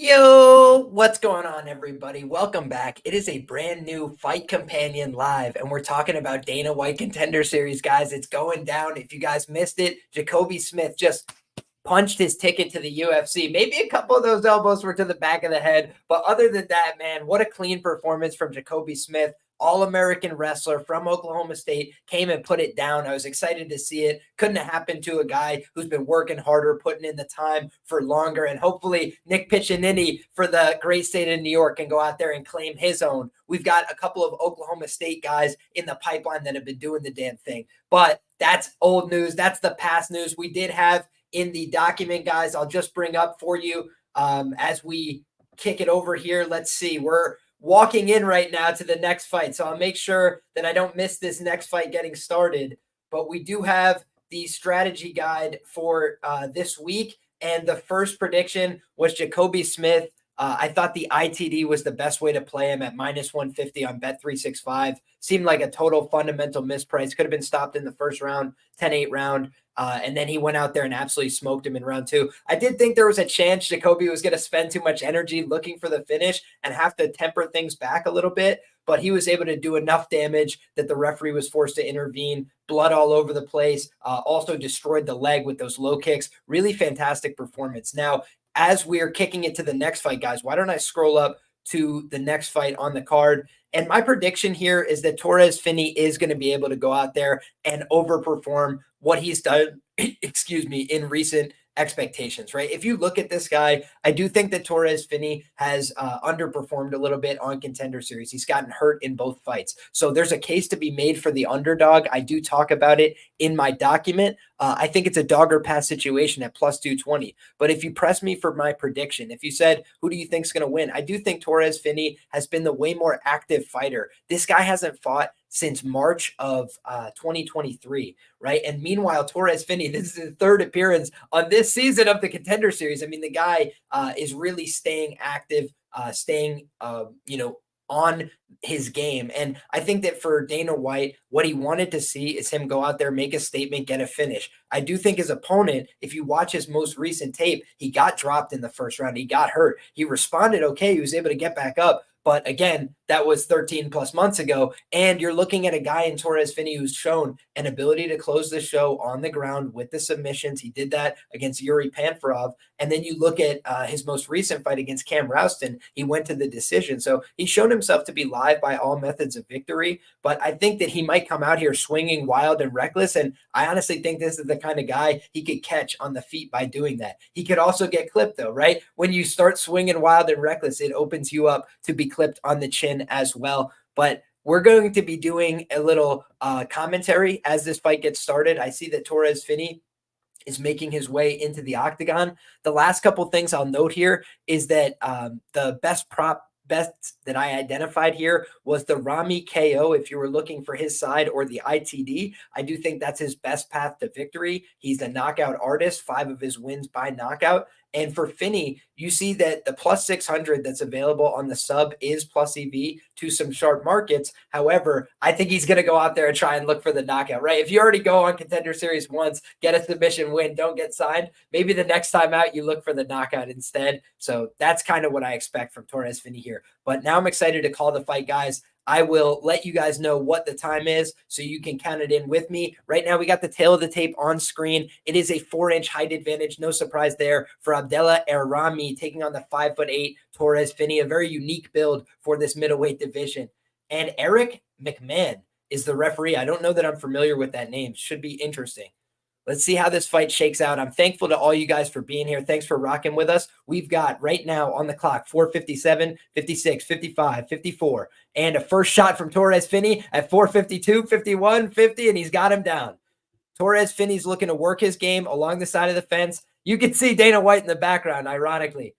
Yo, what's going on, everybody? Welcome back. It is a brand new Fight Companion live, and we're talking about Dana White Contender Series, guys. It's going down. If you guys missed it, Jacoby Smith just punched his ticket to the UFC. Maybe a couple of those elbows were to the back of the head, but other than that, man, what a clean performance from Jacoby Smith. All-American wrestler from Oklahoma State, came and put it down. I was excited to see it. Couldn't have happened to a guy who's been working harder, putting in the time for longer, and hopefully Nick Piccinini for the great state of New York can go out there and claim his own. We've got a couple of Oklahoma State guys in the pipeline that have been doing the damn thing, but that's old news. That's the past news. We did have in the document, guys, I'll just bring up for you as we kick it over here. Let's see. We're walking in right now to the next fight, so I'll make sure that I don't miss this next fight getting started. But we do have the strategy guide for this week, and the first prediction was Jacoby Smith. I thought the ITD was the best way to play him at -150 on Bet365. Seemed like a total fundamental misprice. Could have been stopped in the first round, 10-8 round. And then he went out there and absolutely smoked him in round two. I did think there was a chance Jacoby was going to spend too much energy looking for the finish and have to temper things back a little bit, but he was able to do enough damage that the referee was forced to intervene. Blood all over the place. Also destroyed the leg with those low kicks. Really fantastic performance. Now, as we're kicking it to the next fight, guys, why don't I scroll up to the next fight on the card? And my prediction here is that Torres Finney is going to be able to go out there and overperform what he's done, excuse me, in recent expectations, right? If you look at this guy, I do think that Torres Finney has underperformed a little bit on Contender Series. He's gotten hurt in both fights. So there's a case to be made for the underdog. I do talk about it in my document. I think it's a dog or pass situation at +220. But if you press me for my prediction, if you said, who do you think is going to win? I do think Torres Finney has been the way more active fighter. This guy hasn't fought since March of 2023, right? And meanwhile, Torres Finney, this is his third appearance on this season of the Contender Series. I mean, the guy is really staying active, staying, on his game. And I think that for Dana White, what he wanted to see is him go out there, make a statement, get a finish. I do think his opponent, if you watch his most recent tape, he got dropped in the first round. He got hurt. He responded okay. He was able to get back up. But again, that was 13 plus months ago. And you're looking at a guy in Torres Finney who's shown an ability to close the show on the ground with the submissions. He did that against Yuri Panfarov. And then you look at his most recent fight against Cam Rouston, he went to the decision. So he's shown himself to be live by all methods of victory. But I think that he might come out here swinging wild and reckless. And I honestly think this is the kind of guy he could catch on the feet by doing that. He could also get clipped, though, right? When you start swinging wild and reckless, it opens you up to be clipped on the chin as well. But we're going to be doing a little commentary as this fight gets started. I see that Torres Finney is making his way into the octagon. The last couple things I'll note here is that the best that I identified here was the Er-Ramy KO. If you were looking for his side, or the ITD, I do think that's his best path to victory. He's a knockout artist, 5 of his wins by knockout. And for Finney, you see that the +600 that's available on the sub is plus EV to some sharp markets. However, I think he's going to go out there and try and look for the knockout, right? If you already go on Contender Series once, get a submission win, don't get signed, maybe the next time out you look for the knockout instead. So that's kind of what I expect from Torres Finney here. But now I'm excited to call the fight, guys. I will let you guys know what the time is so you can count it in with me. Right now, we got the tail of the tape on screen. It is a 4-inch height advantage. No surprise there for Abdallah Er-Ramy taking on the 5'8" Torres Finney, a very unique build for this middleweight division. And Eric McMahon is the referee. I don't know that I'm familiar with that name. Should be interesting. Let's see how this fight shakes out. I'm thankful to all you guys for being here. Thanks for rocking with us. We've got right now on the clock 4:57, 56, 55, 54, and a first shot from Torres Finney at 4:52, 51, 50, and he's got him down. Torres Finney's looking to work his game along the side of the fence. You can see Dana White in the background, ironically.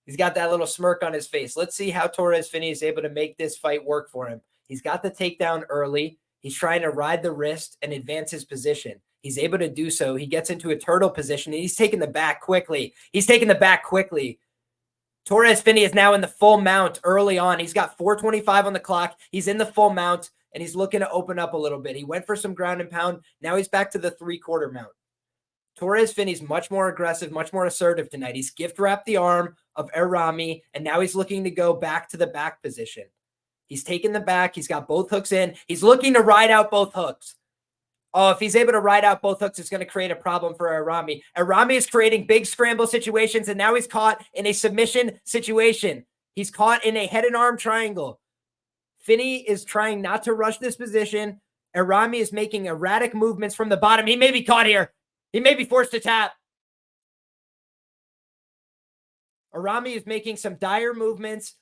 He's got that little smirk on his face. Let's see how Torres Finney is able to make this fight work for him. He's got the takedown early. He's trying to ride the wrist and advance his position. He's able to do so. He gets into a turtle position, and he's taking the back quickly. Torres Finney is now in the full mount early on. He's got 4:25 on the clock. He's in the full mount, and he's looking to open up a little bit. He went for some ground and pound. Now he's back to the 3/4 mount. Torres Finney's much more aggressive, much more assertive tonight. He's gift wrapped the arm of Er-Ramy, and now he's looking to go back to the back position. He's taken the back. He's got both hooks in. He's looking to ride out both hooks. Oh, if he's able to ride out both hooks, it's going to create a problem for Er-Ramy. Er-Ramy is creating big scramble situations, and now he's caught in a submission situation. He's caught in a head and arm triangle. Finney is trying not to rush this position. Er-Ramy is making erratic movements from the bottom. He may be caught here. He may be forced to tap. Er-Ramy is making some dire movements.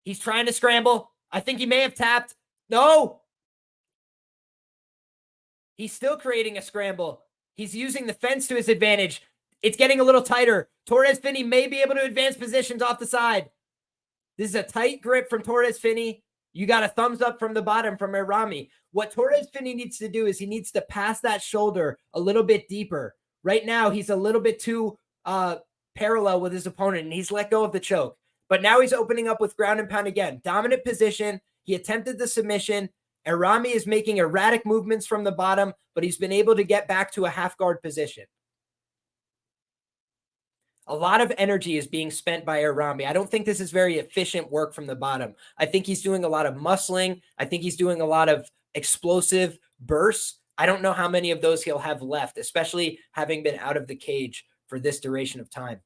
He's trying to scramble. I think he may have tapped. No. He's still creating a scramble. He's using the fence to his advantage. It's getting a little tighter. Torres Finney may be able to advance positions off the side. This is a tight grip from Torres Finney. You got a thumbs up from the bottom from Er-Ramy. What Torres Finney needs to do is he needs to pass that shoulder a little bit deeper. Right now, he's a little bit too parallel with his opponent, and he's let go of the choke. But now he's opening up with ground and pound again. Dominant position. He attempted the submission. Er-Ramy is making erratic movements from the bottom, but he's been able to get back to a half guard position. A lot of energy is being spent by Er-Ramy. I don't think this is very efficient work from the bottom. I think he's doing a lot of muscling. I think he's doing a lot of explosive bursts. I don't know how many of those he'll have left, especially having been out of the cage for this duration of time.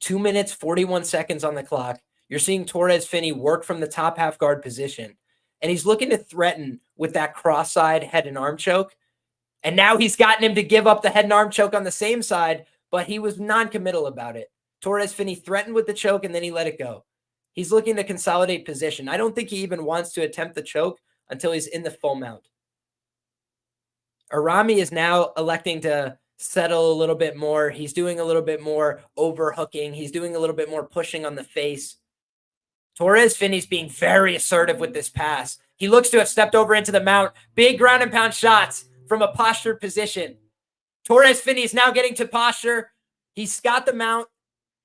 2 minutes, 41 seconds on the clock. You're seeing Torres Finney work from the top half guard position. And he's looking to threaten with that cross-side head and arm choke. And now he's gotten him to give up the head and arm choke on the same side, but he was non-committal about it. Torres Finney threatened with the choke, and then he let it go. He's looking to consolidate position. I don't think he even wants to attempt the choke until he's in the full mount. Er-Ramy is now electing to settle a little bit more. He's doing a little bit more overhooking. He's doing a little bit more pushing on the face. Torres Finney's being very assertive with this pass. He looks to have stepped over into the mount. Big ground and pound shots from a postured position. Torres Finney is now getting to posture. He's got the mount.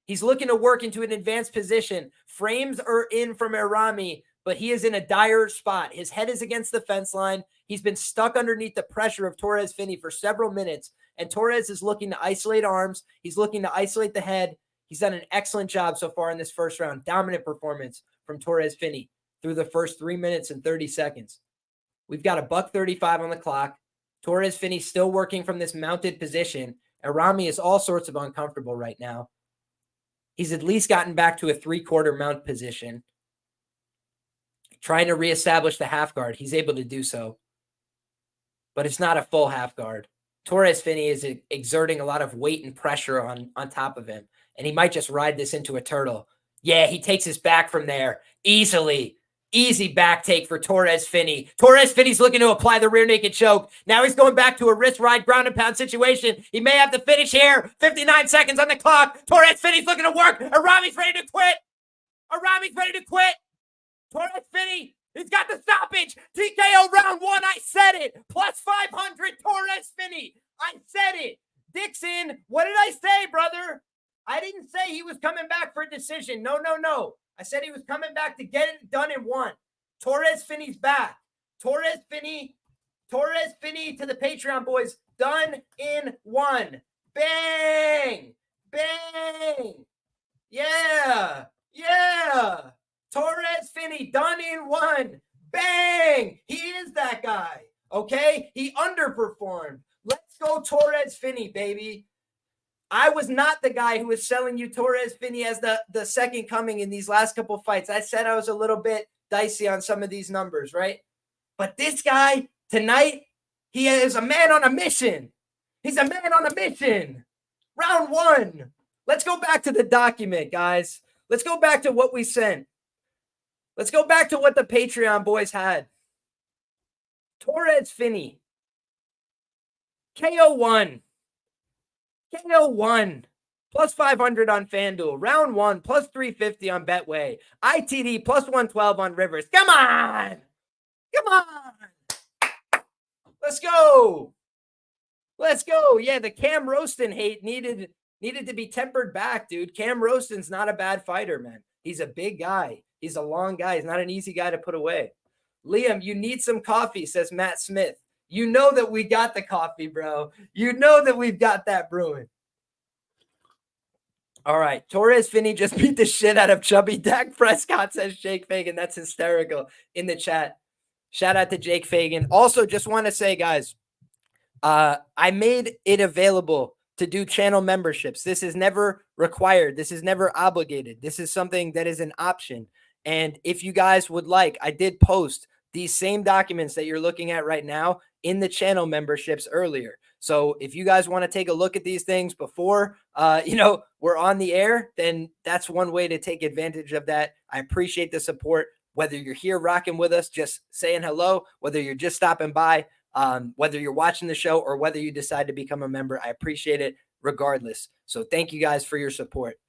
He's looking to work into an advanced position. Frames are in from Er-Ramy, but he is in a dire spot. His head is against the fence line. He's been stuck underneath the pressure of Torres Finney for several minutes, and Torres is looking to isolate arms. He's looking to isolate the head. He's done an excellent job so far in this first round. Dominant performance from Torres Finney through the first 3 minutes and 30 seconds. We've got a $1:35 on the clock. Torres Finney still working from this mounted position. Er-Ramy is all sorts of uncomfortable right now. He's at least gotten back to a 3/4 mount position. Trying to reestablish the half guard. He's able to do so. But it's not a full half guard. Torres Finney is exerting a lot of weight and pressure on top of him. And he might just ride this into a turtle. Yeah, he takes his back from there easily. Easy back take for Torres Finney. Torres Finney's looking to apply the rear naked choke. Now he's going back to a wrist ride ground and pound situation. He may have to finish here. 59 seconds on the clock. Torres Finney's looking to work. Er-Ramy's ready to quit. Er-Ramy's ready to quit. Torres Finney, he's got the stoppage. TKO round 1. I said it. Plus 500 Torres Finney. I said it. Dixon, what did I say, brother? I didn't say he was coming back for a decision. No. I said he was coming back to get it done in 1. Torres Finney's back. Torres Finney to the Patreon boys. Done in 1. Bang. Bang. Yeah. Torres Finney done in 1. Bang. He is that guy. Okay. He underperformed. Let's go Torres Finney, baby. I was not the guy who was selling you Torres Finney as the second coming in these last couple fights. I said I was a little bit dicey on some of these numbers, right? But this guy tonight, he is a man on a mission. He's a man on a mission. Round 1. Let's go back to the document, guys. Let's go back to what we sent. Let's go back to what the Patreon boys had. Torres Finney. KO 1. KO 1. Plus 500 on FanDuel. Round 1. Plus 350 on Betway. ITD plus 112 on Rivers. Come on. Let's go. Yeah, the Cam Roston hate needed to be tempered back, dude. Cam Roston's not a bad fighter, man. He's a big guy. He's a long guy. He's not an easy guy to put away. Liam, you need some coffee, says Matt Smith. You know that we got the coffee, bro. You know that we've got that brewing. All right. Torres Finney just beat the shit out of Chubby. Dak Prescott, says Jake Fagan. That's hysterical in the chat. Shout out to Jake Fagan. Also, just want to say, guys, I made it available to do channel memberships. This is never required. This is never obligated. This is something that is an option. And if you guys would like, I did post these same documents that you're looking at right now in the channel memberships earlier. So if you guys want to take a look at these things before, we're on the air, then that's one way to take advantage of that. I appreciate the support. Whether you're here rocking with us, just saying hello, whether you're just stopping by, whether you're watching the show or whether you decide to become a member, I appreciate it regardless. So thank you guys for your support.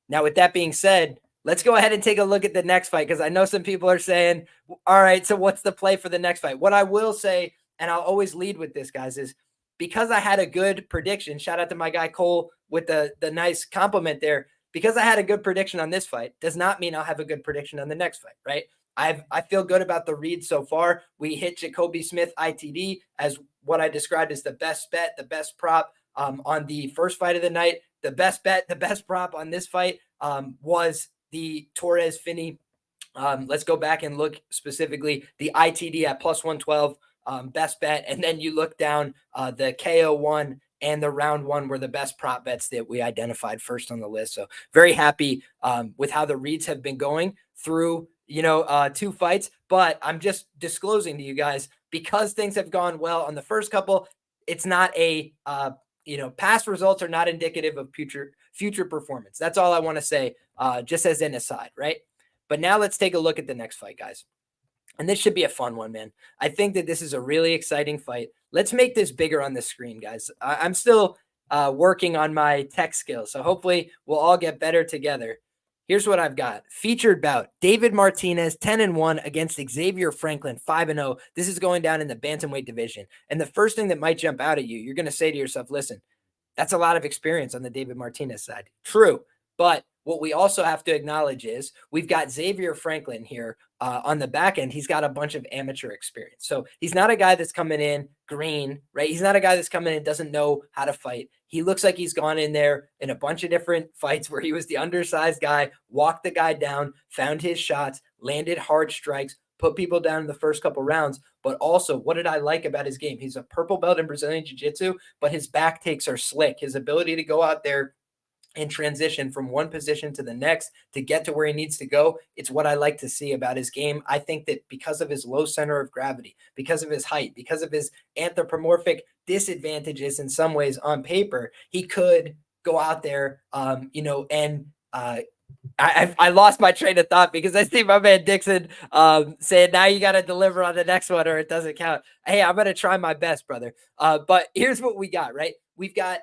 Now, with that being said, let's go ahead and take a look at the next fight, because I know some people are saying, all right, so what's the play for the next fight? What I will say, and I'll always lead with this, guys, is because I had a good prediction, shout out to my guy Cole with the nice compliment there, because I had a good prediction on this fight does not mean I'll have a good prediction on the next fight, right? I feel good about the read so far. We hit Jacoby Smith ITD as what I described as the best bet, the best prop on the first fight of the night. The best bet, the best prop on this fight was the Torres Finney. Let's go back and look specifically the ITD at plus 112, best bet. And then you look down the KO1 and the round one were the best prop bets that we identified first on the list. So very happy with how the reads have been going through, 2 fights, but I'm just disclosing to you guys, because things have gone well on the first couple, it's not a, past results are not indicative of future performance. That's all I want to say, just as an aside, right? But now let's take a look at the next fight, guys. And this should be a fun one, man. I think that this is a really exciting fight. Let's make this bigger on the screen, guys. I'm still working on my tech skills, so hopefully we'll all get better together. Here's what I've got. Featured bout, David Martinez, 10-1 against Xavier Franklin, 5-0. This is going down in the bantamweight division. And the first thing that might jump out at you, you're going to say to yourself, listen, that's a lot of experience on the David Martinez side. True. But what we also have to acknowledge is we've got Xavier Franklin here on the back end. He's got a bunch of amateur experience. So he's not a guy that's coming in green, right? He's not a guy that's coming in and doesn't know how to fight. He looks like he's gone in there in a bunch of different fights where he was the undersized guy, walked the guy down, found his shots, landed hard strikes, put people down in the first couple rounds. But also, what did I like about his game? He's a purple belt in Brazilian Jiu-Jitsu, but his back takes are slick. His ability to go out there and transition from one position to the next to get to where he needs to go, it's what I like to see about his game. I think that because of his low center of gravity, because of his height, because of his anthropomorphic disadvantages in some ways on paper, he could go out there, I lost my train of thought because I see my man Dixon saying, now you got to deliver on the next one or it doesn't count. Hey, I'm going to try my best, brother. But here's what we got, right? We've got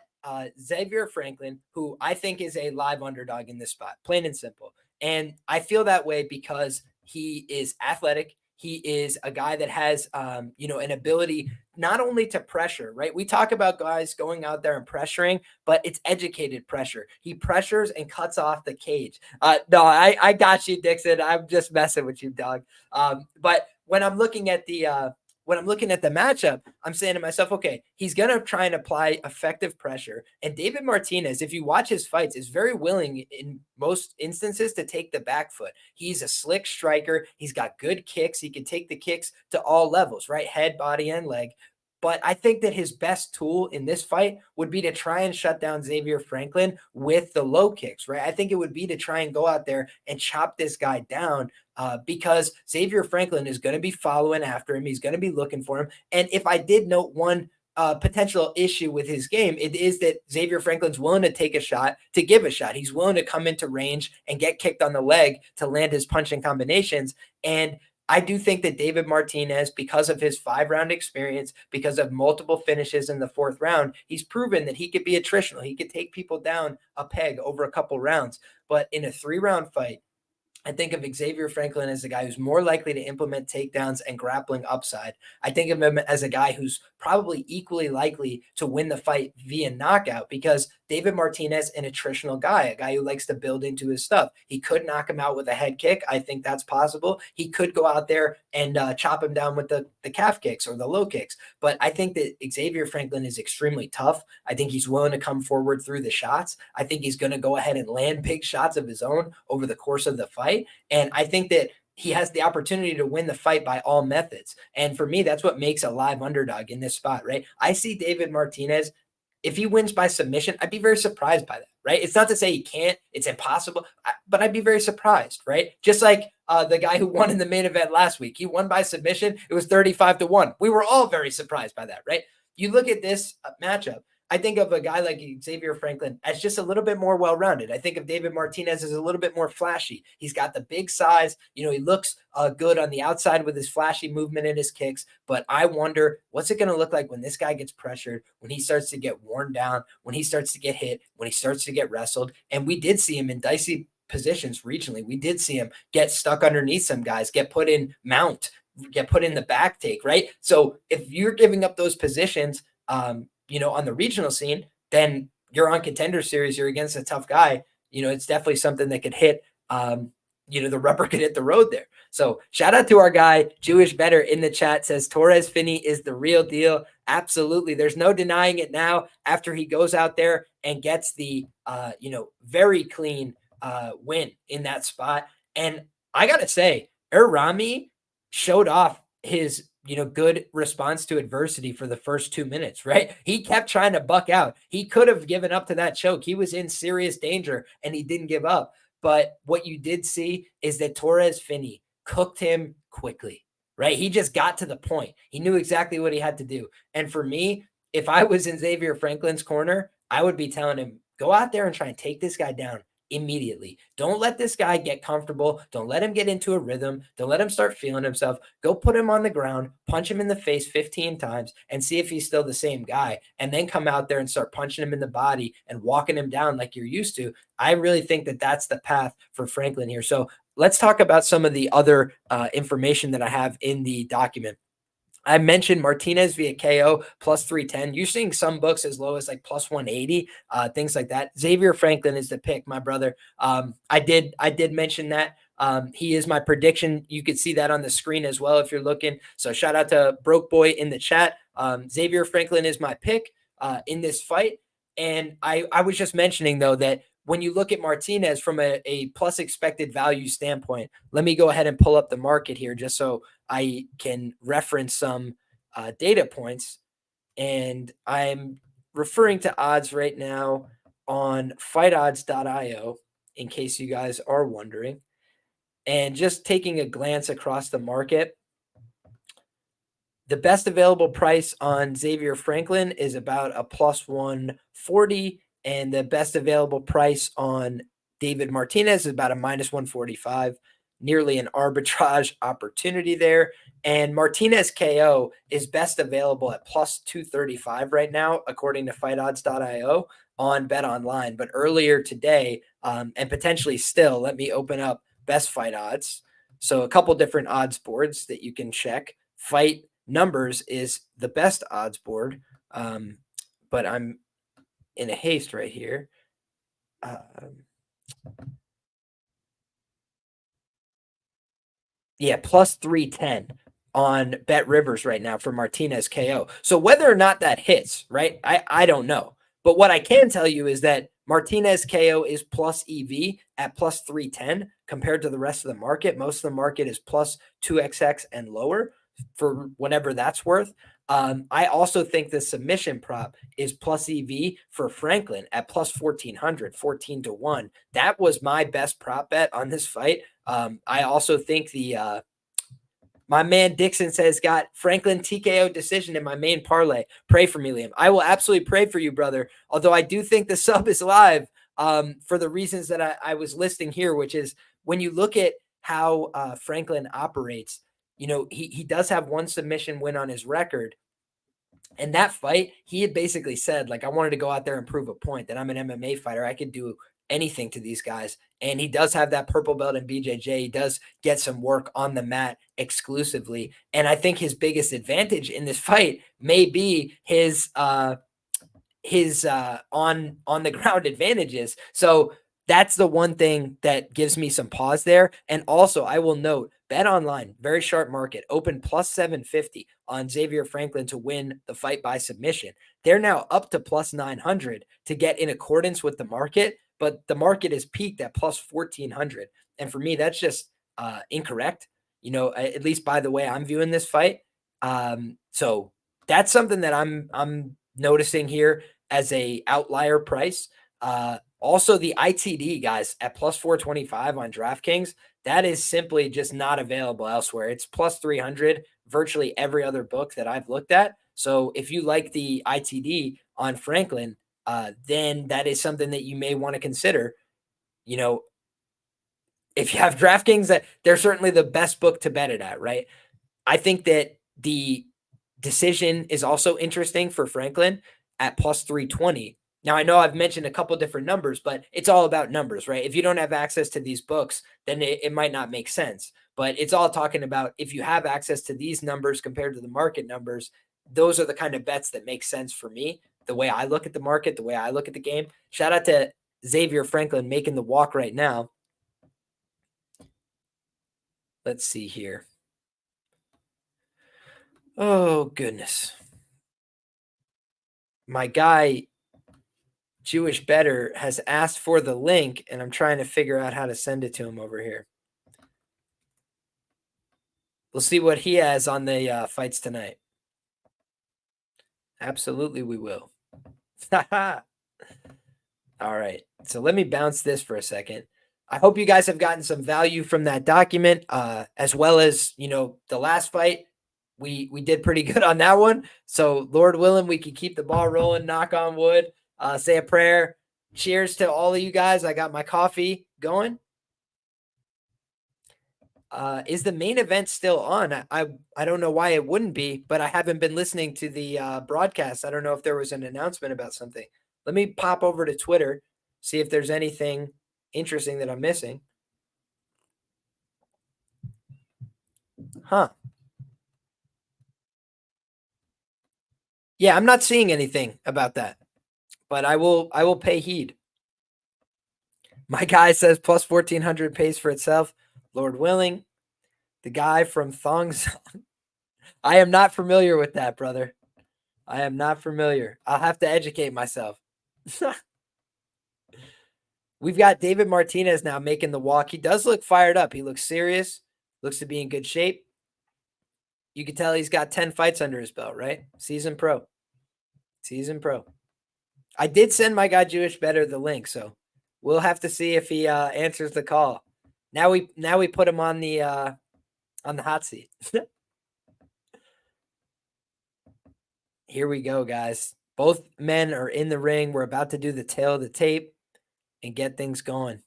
Xavier Franklin, who I think is a live underdog in this spot, plain and simple. And I feel that way because he is athletic. He is a guy that has, an ability not only to pressure, right? We talk about guys going out there and pressuring, but it's educated pressure. He pressures and cuts off the cage. No, I got you, Dixon. I'm just messing with you, dog. But when I'm looking at the matchup, I'm saying to myself, okay, he's going to try and apply effective pressure. And David Martinez, if you watch his fights, is very willing in most instances to take the back foot. He's a slick striker. He's got good kicks. He can take the kicks to all levels, right? Head, body, and leg. But I think that his best tool in this fight would be to try and shut down Xavier Franklin with the low kicks, right? I think it would be to try and go out there and chop this guy down because Xavier Franklin is going to be following after him. He's going to be looking for him. And if I did note one potential issue with his game, it is that Xavier Franklin's willing to take a shot, to give a shot. He's willing to come into range and get kicked on the leg to land his punching combinations. And I do think that David Martinez, because of his 5-round experience, because of multiple finishes in the 4th round, he's proven that he could be attritional. He could take people down a peg over a couple rounds. But in a 3-round fight, I think of Xavier Franklin as a guy who's more likely to implement takedowns and grappling upside. I think of him as a guy who's probably equally likely to win the fight via knockout because David Martinez, an attritional guy, a guy who likes to build into his stuff. He could knock him out with a head kick. I think that's possible. He could go out there and chop him down with the calf kicks or the low kicks. But I think that Xavier Franklin is extremely tough. I think he's willing to come forward through the shots. I think he's going to go ahead and land big shots of his own over the course of the fight. And I think that he has the opportunity to win the fight by all methods. And for me, that's what makes a live underdog in this spot, right? I see David Martinez. If he wins by submission, I'd be very surprised by that, right? It's not to say he can't, it's impossible, but I'd be very surprised, right? Just like the guy who won in the main event last week, he won by submission. It was 35-1. We were all very surprised by that, right? You look at this matchup, I think of a guy like Xavier Franklin as just a little bit more well-rounded. I think of David Martinez as a little bit more flashy. He's got the big size. He looks good on the outside with his flashy movement and his kicks. But I wonder, what's it going to look like when this guy gets pressured, when he starts to get worn down, when he starts to get hit, when he starts to get wrestled? And we did see him in dicey positions regionally. We did see him get stuck underneath some guys, get put in mount, get put in the back take, right? So if you're giving up those positions, on the regional scene, then you're on Contender Series, you're against a tough guy. It's definitely something that could hit, the rubber could hit the road there. So shout out to our guy, Jewish Better in the chat, says Torres Finney is the real deal. Absolutely. There's no denying it now after he goes out there and gets the, very clean win in that spot. And I got to say, Er-Ramy showed off his good response to adversity for the first 2 minutes, right? He kept trying to buck out. He could have given up to that choke. He was in serious danger and he didn't give up. But what you did see is that Torres Finney cooked him quickly, right? He just got to the point. He knew exactly what he had to do. And for me, if I was in Xavier Franklin's corner, I would be telling him, go out there and try and take this guy down immediately. Don't let this guy get comfortable. Don't let him get into a rhythm. Don't let him start feeling himself. Go put him on the ground, punch him in the face 15 times and see if he's still the same guy. And then come out there and start punching him in the body and walking him down like you're used to. I really think that that's the path for Franklin here. So let's talk about some of the other information that I have in the document. I mentioned Martinez via KO plus 310. You're seeing some books as low as like plus 180, things like that. Xavier Franklin is the pick, my brother. I did mention that. He is my prediction. You could see that on the screen as well if you're looking. So shout out to Broke Boy in the chat. Xavier Franklin is my pick in this fight. And I was just mentioning, though, that when you look at Martinez from a plus expected value standpoint, let me go ahead and pull up the market here just so I can reference some data points. And I'm referring to odds right now on fightodds.io in case you guys are wondering. And just taking a glance across the market, the best available price on Xavier Franklin is about a plus 140. And the best available price on David Martinez is about a minus 145, nearly an arbitrage opportunity there. And Martinez KO is best available at plus 235 right now, according to fightodds.io on Bet Online. But earlier today, and potentially still, let me open up Best Fight Odds. So a couple different odds boards that you can check. Fight Numbers is the best odds board, but I'm in a haste right here. Plus 310 on Bet Rivers right now for Martinez KO. So whether or not that hits, right, I don't know. But what I can tell you is that Martinez KO is plus EV at plus 310 compared to the rest of the market. Most of the market is plus 2XX and lower for whatever that's worth. I also think the submission prop is plus EV for Franklin at plus 1400, 14-1. That was my best prop bet on this fight. I also think my man Dixon says got Franklin TKO decision in my main parlay. Pray for me, Liam. I will absolutely pray for you, brother. Although I do think the sub is live for the reasons that I was listing here, which is when you look at how Franklin operates, he does have one submission win on his record. And that fight, he had basically said, like, I wanted to go out there and prove a point that I'm an MMA fighter. I could do anything to these guys. And he does have that purple belt in BJJ. He does get some work on the mat exclusively. And I think his biggest advantage in this fight may be his on the ground advantages. So that's the one thing that gives me some pause there. And also, I will note, Bet Online, very sharp market, open plus 750 on Xavier Franklin to win the fight by submission. They're now up to plus 900 to get in accordance with the market, but the market is peaked at plus 1400. And for me, that's just incorrect. At least by the way I'm viewing this fight. So that's something that I'm noticing here as a outlier price. Also the ITD, guys, at plus 425 on DraftKings, that is simply just not available elsewhere. It's plus 300 virtually every other book that I've looked at. So if you like the ITD on Franklin, then that is something that you may want to consider. If you have DraftKings, that they're certainly the best book to bet it at, right? I think that the decision is also interesting for Franklin at plus 320. Now, I know I've mentioned a couple different numbers, but it's all about numbers, right? If you don't have access to these books, then it might not make sense. But it's all talking about if you have access to these numbers compared to the market numbers, those are the kind of bets that make sense for me. The way I look at the market, the way I look at the game. Shout out to Xavier Franklin making the walk right now. Let's see here. Oh, goodness. My guy, Jewish Better, has asked for the link, and I'm trying to figure out how to send it to him over here. We'll see what he has on the fights tonight. Absolutely, we will. All right. So let me bounce this for a second. I hope you guys have gotten some value from that document, as well as, the last fight. We did pretty good on that one. So Lord willing, we can keep the ball rolling, knock on wood, say a prayer. Cheers to all of you guys. I got my coffee going. Is the main event still on? I don't know why it wouldn't be, but I haven't been listening to the broadcast. I don't know if there was an announcement about something. Let me pop over to Twitter, see if there's anything interesting that I'm missing. Huh. Yeah, I'm not seeing anything about that, but I will pay heed. My guy says plus 1400 pays for itself. Lord willing. The guy from Thongs. I am not familiar with that, brother. I am not familiar. I'll have to educate myself. We've got David Martinez now making the walk. He does look fired up. He looks serious. Looks to be in good shape. You can tell he's got 10 fights under his belt, right? Season pro. I did send my guy Jewish Better the link, so we'll have to see if he answers the call. Now we put him on the hot seat. Here we go, guys. Both men are in the ring. We're about to do the tail of the tape and get things going.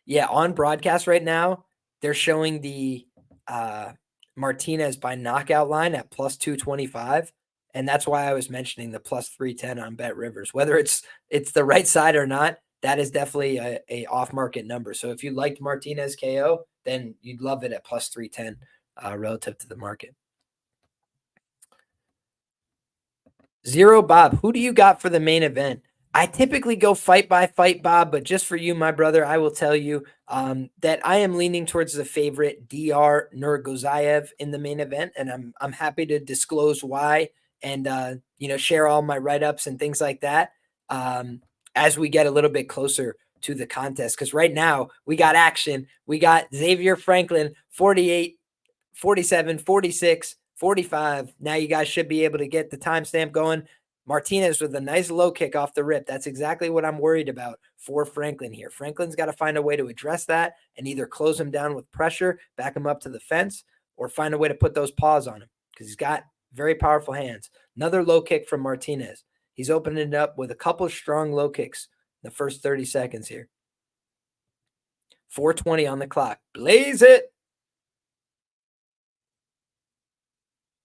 Yeah, on broadcast right now, they're showing the Martinez by knockout line at plus 225. And that's why I was mentioning the plus 310 on Bet Rivers. Whether it's the right side or not, that is definitely a off-market number. So if you liked Martinez KO, then you'd love it at plus 310 relative to the market. Zero Bob, who do you got for the main event? I typically go fight by fight, Bob, but just for you, my brother, I will tell you that I am leaning towards the favorite Dr. Nurgozayev in the main event, and I'm happy to disclose why and share all my write-ups and things like that as we get a little bit closer to the contest. Because right now we got action. We got Xavier Franklin 48, 47, 46, 45. Now you guys should be able to get the timestamp going. Martinez with a nice low kick off the rip. That's exactly what I'm worried about for Franklin here. Franklin's got to find a way to address that and either close him down with pressure, back him up to the fence, or find a way to put those paws on him because he's got very powerful hands. Another low kick from Martinez. He's opening it up with a couple strong low kicks in the first 30 seconds here. 4:20 on the clock. Blaze it.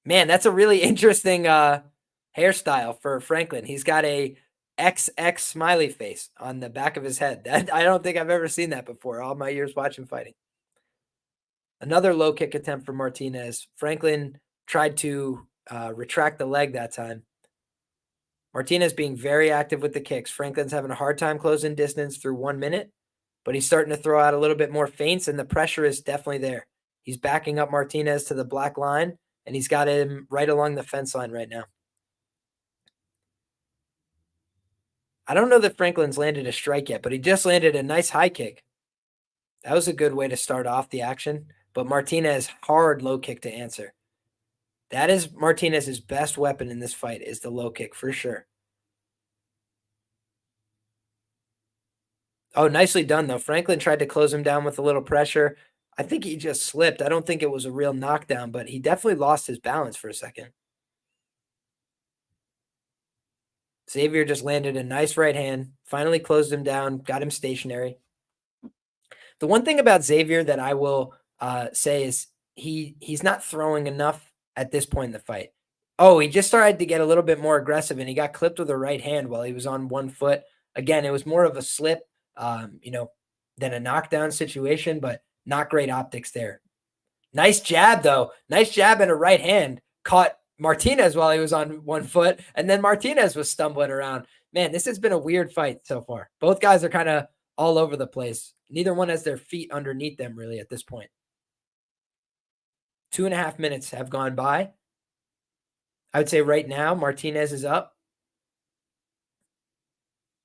Man, that's a really interesting hairstyle for Franklin. He's got a XX smiley face on the back of his head. That I don't think I've ever seen that before all my years watching fighting. Another low kick attempt for Martinez. Franklin tried to retract the leg that time. Martinez being very active with the kicks. Franklin's having a hard time closing distance through 1 minute, but he's starting to throw out a little bit more feints, and the pressure is definitely there. He's backing up Martinez to the black line, and he's got him right along the fence line right now. I don't know that Franklin's landed a strike yet, but he just landed a nice high kick. That was a good way to start off the action, but Martinez, hard low kick to answer. That is Martinez's best weapon in this fight, is the low kick for sure. Oh, nicely done, though. Franklin tried to close him down with a little pressure. I think he just slipped. I don't think it was a real knockdown, but he definitely lost his balance for a second. Xavier just landed a nice right hand, finally closed him down, got him stationary. The one thing about Xavier that I will say is he's not throwing enough at this point in the fight. Oh, he just started to get a little bit more aggressive, and he got clipped with a right hand while he was on 1 foot. Again, it was more of a slip, than a knockdown situation, but not great optics there. Nice jab, though. Nice jab and a right hand. Caught Martinez while he was on 1 foot, and then Martinez was stumbling around. Man, this has been a weird fight so far. Both guys are kind of all over the place. Neither one has their feet underneath them really at this point. 2.5 minutes have gone by. I would say right now, Martinez is up.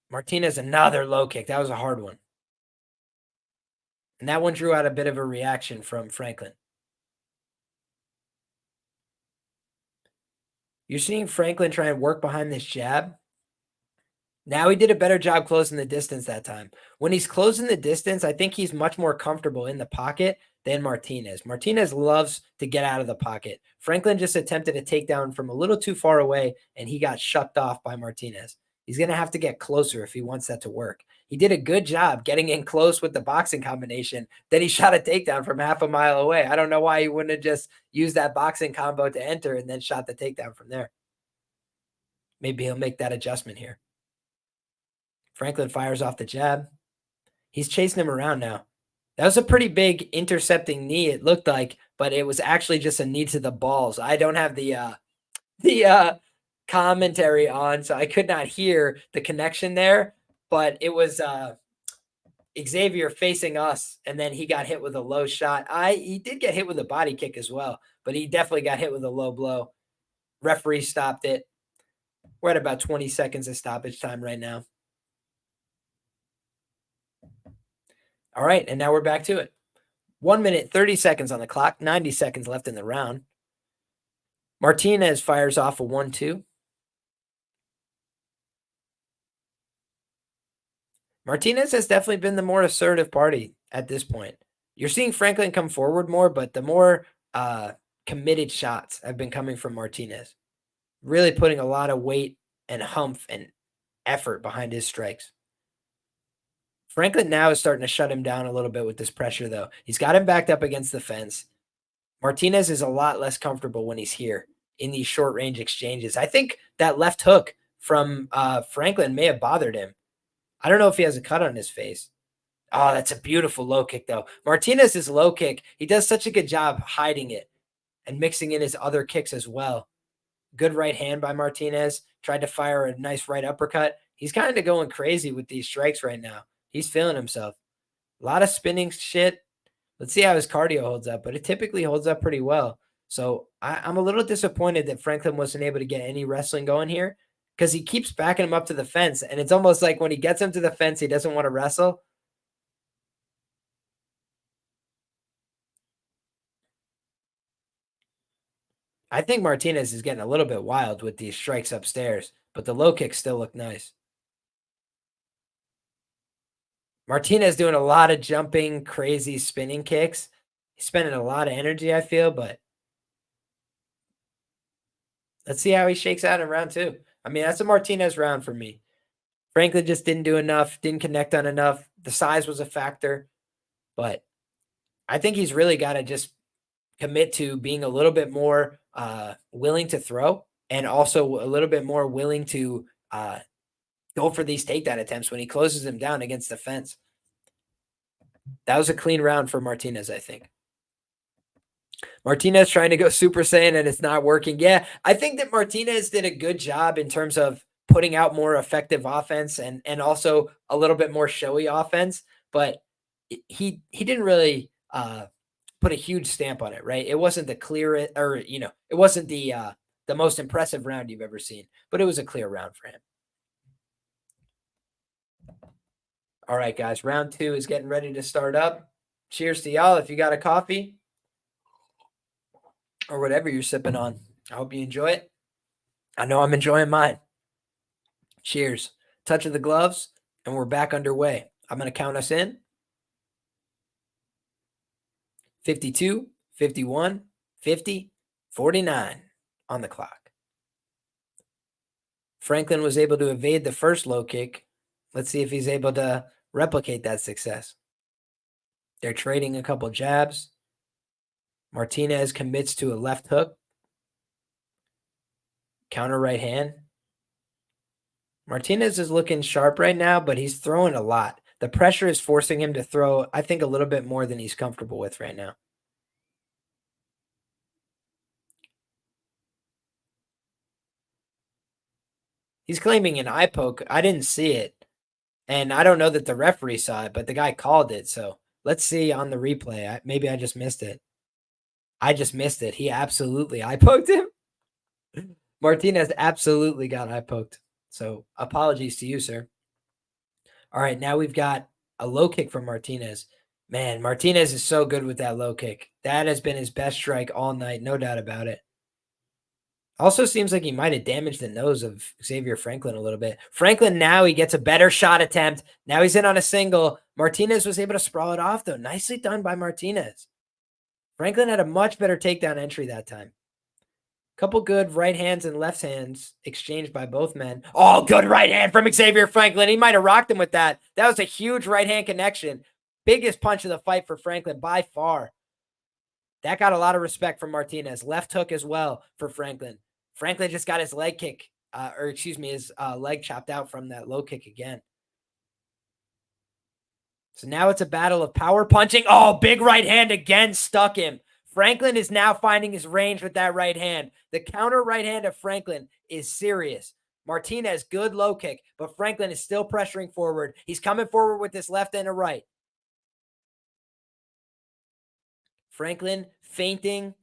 Martinez, another low kick. That was a hard one. And that one drew out a bit of a reaction from Franklin. You're seeing Franklin try and work behind this jab. Now he did a better job closing the distance that time. When he's closing the distance, I think he's much more comfortable in the pocket than Martinez. Martinez loves to get out of the pocket. Franklin just attempted a takedown from a little too far away, and he got shucked off by Martinez. He's going to have to get closer if he wants that to work. He did a good job getting in close with the boxing combination. Then he shot a takedown from half a mile away. I don't know why he wouldn't have just used that boxing combo to enter and then shot the takedown from there. Maybe he'll make that adjustment here. Franklin fires off the jab. He's chasing him around now. That was a pretty big intercepting knee, it looked like, but it was actually just a knee to the balls. I don't have the commentary on, so I could not hear the connection there, but it was Xavier facing us, and then he got hit with a low shot. He did get hit with a body kick as well, but he definitely got hit with a low blow. Referee stopped it. We're at about 20 seconds of stoppage time right now. All right, and now we're back to it. 1 minute, 30 seconds on the clock, 90 seconds left in the round. Martinez fires off a 1-2. Martinez has definitely been the more assertive party at this point. You're seeing Franklin come forward more, but the more committed shots have been coming from Martinez. Really putting a lot of weight and humph and effort behind his strikes. Franklin now is starting to shut him down a little bit with this pressure, though. He's got him backed up against the fence. Martinez is a lot less comfortable when he's here in these short-range exchanges. I think that left hook from Franklin may have bothered him. I don't know if he has a cut on his face. Oh, that's a beautiful low kick, though. Martinez's low kick, he does such a good job hiding it and mixing in his other kicks as well. Good right hand by Martinez. Tried to fire a nice right uppercut. He's kind of going crazy with these strikes right now. He's feeling himself. A lot of spinning shit. Let's see how his cardio holds up, but it typically holds up pretty well. So I'm a little disappointed that Franklin wasn't able to get any wrestling going here because he keeps backing him up to the fence, and it's almost like when he gets him to the fence, he doesn't want to wrestle. I think Martinez is getting a little bit wild with these strikes upstairs, but the low kicks still look nice. Martinez doing a lot of jumping, crazy spinning kicks. He's spending a lot of energy, I feel, but let's see how he shakes out in round 2. I mean, that's a Martinez round for me. Franklin just didn't do enough, didn't connect on enough. The size was a factor, but I think he's really got to just commit to being a little bit more willing to throw and also a little bit more willing to go for these takedown attempts when he closes him down against the fence. That was a clean round for Martinez, I think. Martinez trying to go Super Saiyan and it's not working. Yeah, I think that Martinez did a good job in terms of putting out more effective offense and also a little bit more showy offense, but he didn't really put a huge stamp on it, right? It wasn't the clear or it wasn't the most impressive round you've ever seen, but it was a clear round for him. All right, guys, round 2 is getting ready to start up. Cheers to y'all. If you got a coffee or whatever you're sipping on, I hope you enjoy it. I know I'm enjoying mine. Cheers. Touch of the gloves, and we're back underway. I'm going to count us in. 52, 51, 50, 49 on the clock. Franklin was able to evade the first low kick. Let's see if he's able to replicate that success. They're trading a couple jabs. Martinez commits to a left hook. Counter right hand. Martinez is looking sharp right now, but he's throwing a lot. The pressure is forcing him to throw, I think, a little bit more than he's comfortable with right now. He's claiming an eye poke. I didn't see it. And I don't know that the referee saw it, but the guy called it. So let's see on the replay. Maybe I just missed it. I just missed it. He absolutely eye poked him. Martinez absolutely got eye poked. So apologies to you, sir. All right, now we've got a low kick from Martinez. Man, Martinez is so good with that low kick. That has been his best strike all night, no doubt about it. Also seems like he might have damaged the nose of Xavier Franklin a little bit. Franklin now he gets a better shot attempt. Now he's in on a single. Martinez was able to sprawl it off, though. Nicely done by Martinez. Franklin had a much better takedown entry that time. Couple good right hands and left hands exchanged by both men. Oh, good right hand from Xavier Franklin. He might have rocked him with that. That was a huge right hand connection. Biggest punch of the fight for Franklin by far. That got a lot of respect from Martinez. Left hook as well for Franklin. Franklin just got his leg kick, his leg chopped out from that low kick again. So now it's a battle of power punching. Oh, big right hand again stuck him. Franklin is now finding his range with that right hand. The counter right hand of Franklin is serious. Martinez, good low kick, but Franklin is still pressuring forward. He's coming forward with this left and a right. Franklin feinting,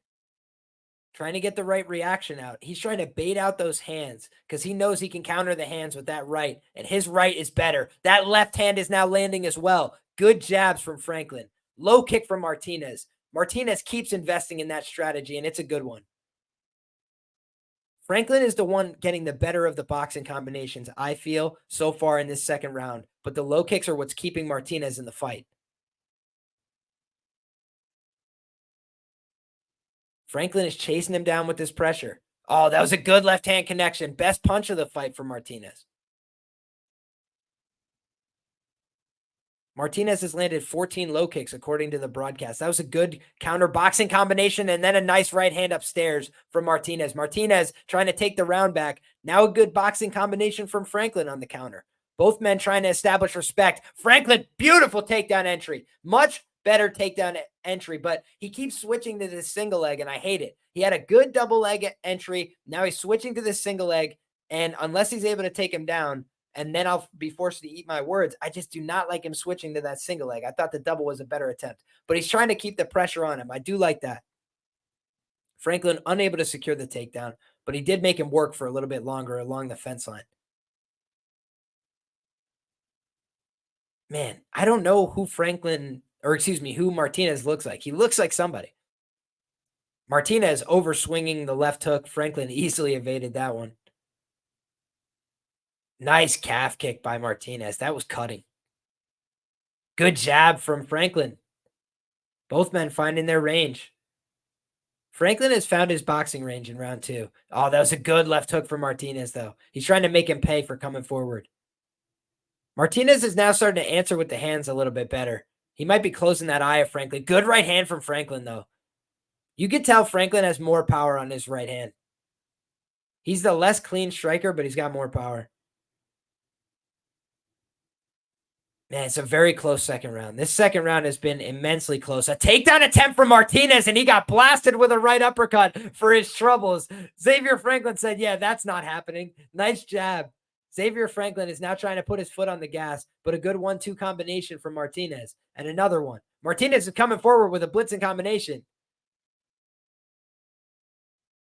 trying to get the right reaction out. He's trying to bait out those hands because he knows he can counter the hands with that right, and his right is better. That left hand is now landing as well. Good jabs from Franklin. Low kick from Martinez. Martinez keeps investing in that strategy, and it's a good one. Franklin is the one getting the better of the boxing combinations, I feel, so far in this second round. But the low kicks are what's keeping Martinez in the fight. Franklin is chasing him down with this pressure. Oh, that was a good left-hand connection. Best punch of the fight for Martinez. Martinez has landed 14 low kicks, according to the broadcast. That was a good counter boxing combination and then a nice right hand upstairs from Martinez. Martinez trying to take the round back. Now a good boxing combination from Franklin on the counter. Both men trying to establish respect. Franklin, beautiful takedown entry. Much better takedown entry, but he keeps switching to this single leg, and I hate it. He had a good double leg entry. Now he's switching to this single leg, and unless he's able to take him down, and then I'll be forced to eat my words, I just do not like him switching to that single leg. I thought the double was a better attempt, but he's trying to keep the pressure on him. I do like that. Franklin unable to secure the takedown, but he did make him work for a little bit longer along the fence line. Man, I don't know who who Martinez looks like. He looks like somebody. Martinez overswinging the left hook. Franklin easily evaded that one. Nice calf kick by Martinez. That was cutting. Good jab from Franklin. Both men finding their range. Franklin has found his boxing range in round 2. Oh, that was a good left hook for Martinez, though. He's trying to make him pay for coming forward. Martinez is now starting to answer with the hands a little bit better. He might be closing that eye of Franklin. Good right hand from Franklin, though. You could tell Franklin has more power on his right hand. He's the less clean striker, but he's got more power. Man, it's a very close second round. This second round has been immensely close. A takedown attempt from Martinez, and he got blasted with a right uppercut for his troubles. Xavier Franklin said, yeah, that's not happening. Nice jab. Xavier Franklin is now trying to put his foot on the gas, but a good 1-2 combination from Martinez. And another one. Martinez is coming forward with a blitzing combination.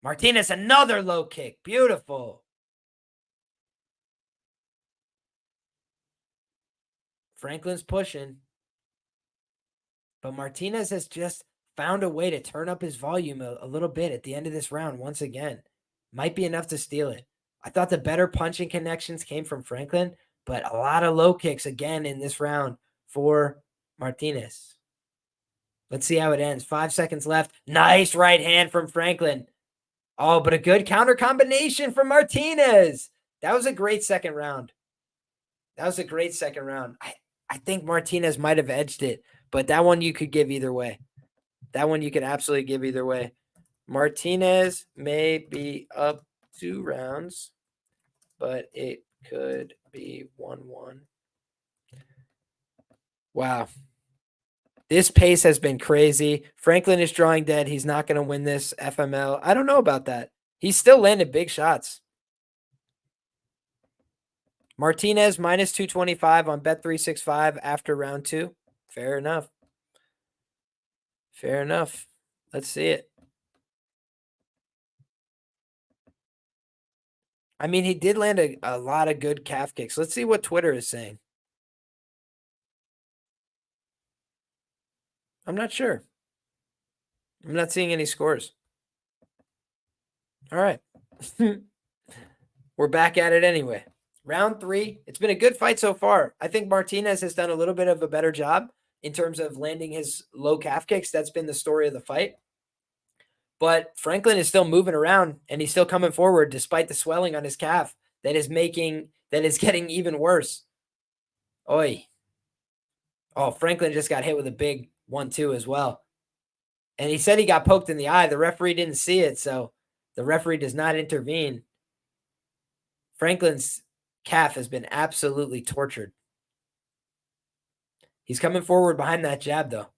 Martinez, another low kick. Beautiful. Franklin's pushing. But Martinez has just found a way to turn up his volume a little bit at the end of this round once again. Might be enough to steal it. I thought the better punching connections came from Franklin, but a lot of low kicks again in this round for Martinez. Let's see how it ends. 5 seconds left. Nice right hand from Franklin. Oh, but a good counter combination from Martinez. That was a great second round. That was a great second round. I think Martinez might have edged it, but that one you could give either way. That one you could absolutely give either way. Martinez may be up 2 rounds, but it could be 1-1. Wow. This pace has been crazy. Franklin is drawing dead. He's not going to win this FML. I don't know about that. He's still landed big shots. Martinez minus 225 on Bet365 after round 2. Fair enough. Fair enough. Let's see it. I mean, he did land a lot of good calf kicks. Let's see what Twitter is saying. I'm not sure. I'm not seeing any scores. All right. We're back at it anyway. Round 3. It's been a good fight so far. I think Martinez has done a little bit of a better job in terms of landing his low calf kicks. That's been the story of the fight. But Franklin is still moving around, and he's still coming forward despite the swelling on his calf that is getting even worse. Oi. Oh, Franklin just got hit with a big 1-2 as well. And he said he got poked in the eye. The referee didn't see it, so the referee does not intervene. Franklin's calf has been absolutely tortured. He's coming forward behind that jab, though.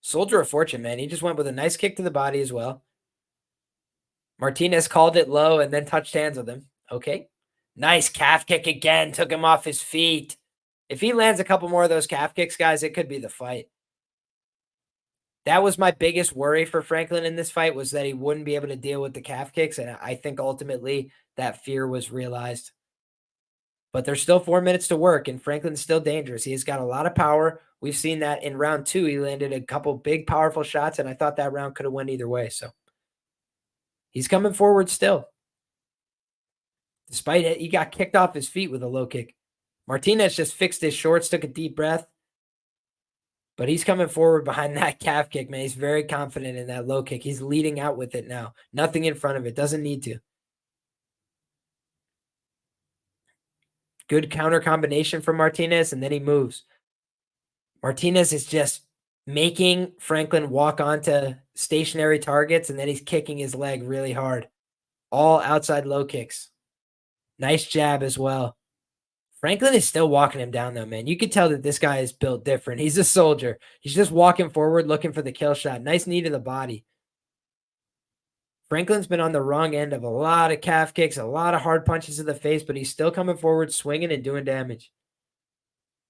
Soldier of fortune, man. He just went with a nice kick to the body as well. Martinez called it low and then touched hands with him. Okay. Nice calf kick again. Took him off his feet. If he lands a couple more of those calf kicks, guys, it could be the fight. That was my biggest worry for Franklin in this fight, was that he wouldn't be able to deal with the calf kicks. And I think ultimately that fear was realized. But there's still 4 minutes to work, and Franklin's still dangerous. He has got a lot of power. We've seen that in round 2. He landed a couple big, powerful shots, and I thought that round could have went either way. So he's coming forward still. Despite it, he got kicked off his feet with a low kick. Martinez just fixed his shorts, took a deep breath. But he's coming forward behind that calf kick, man. He's very confident in that low kick. He's leading out with it now. Nothing in front of it. Doesn't need to. Good counter combination from Martinez, and then he moves. Martinez is just making Franklin walk onto stationary targets, and then he's kicking his leg really hard. All outside low kicks. Nice jab as well. Franklin is still walking him down, though, man. You could tell that this guy is built different. He's a soldier. He's just walking forward, looking for the kill shot. Nice knee to the body. Franklin's been on the wrong end of a lot of calf kicks, a lot of hard punches to the face, but he's still coming forward, swinging and doing damage.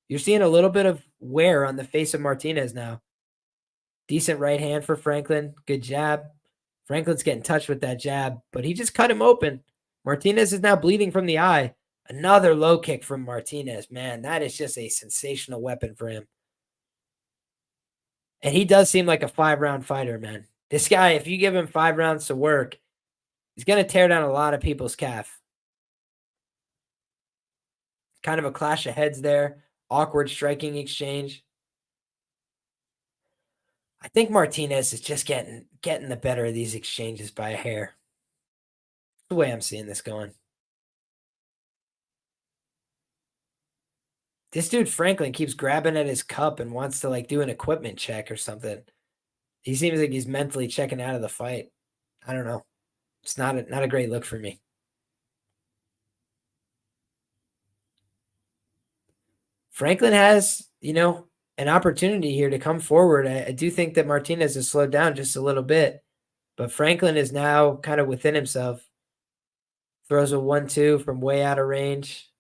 You're seeing a little bit of wear on the face of Martinez now. Decent right hand for Franklin. Good jab. Franklin's getting touched with that jab, but he just cut him open. Martinez is now bleeding from the eye. Another low kick from Martinez. Man, that is just a sensational weapon for him. And he does seem like a 5-round fighter, man. This guy, if you give him 5 rounds to work, he's going to tear down a lot of people's calf. Kind of a clash of heads there. Awkward striking exchange. I think Martinez is just getting the better of these exchanges by a hair. That's the way I'm seeing this going. This dude Franklin keeps grabbing at his cup and wants to do an equipment check or something. He seems like he's mentally checking out of the fight. I don't know. It's not a great look for me. Franklin has you know, an opportunity here to come forward. I do think that Martinez has slowed down just a little bit, but Franklin is now kind of within himself. Throws a 1-2 from way out of range.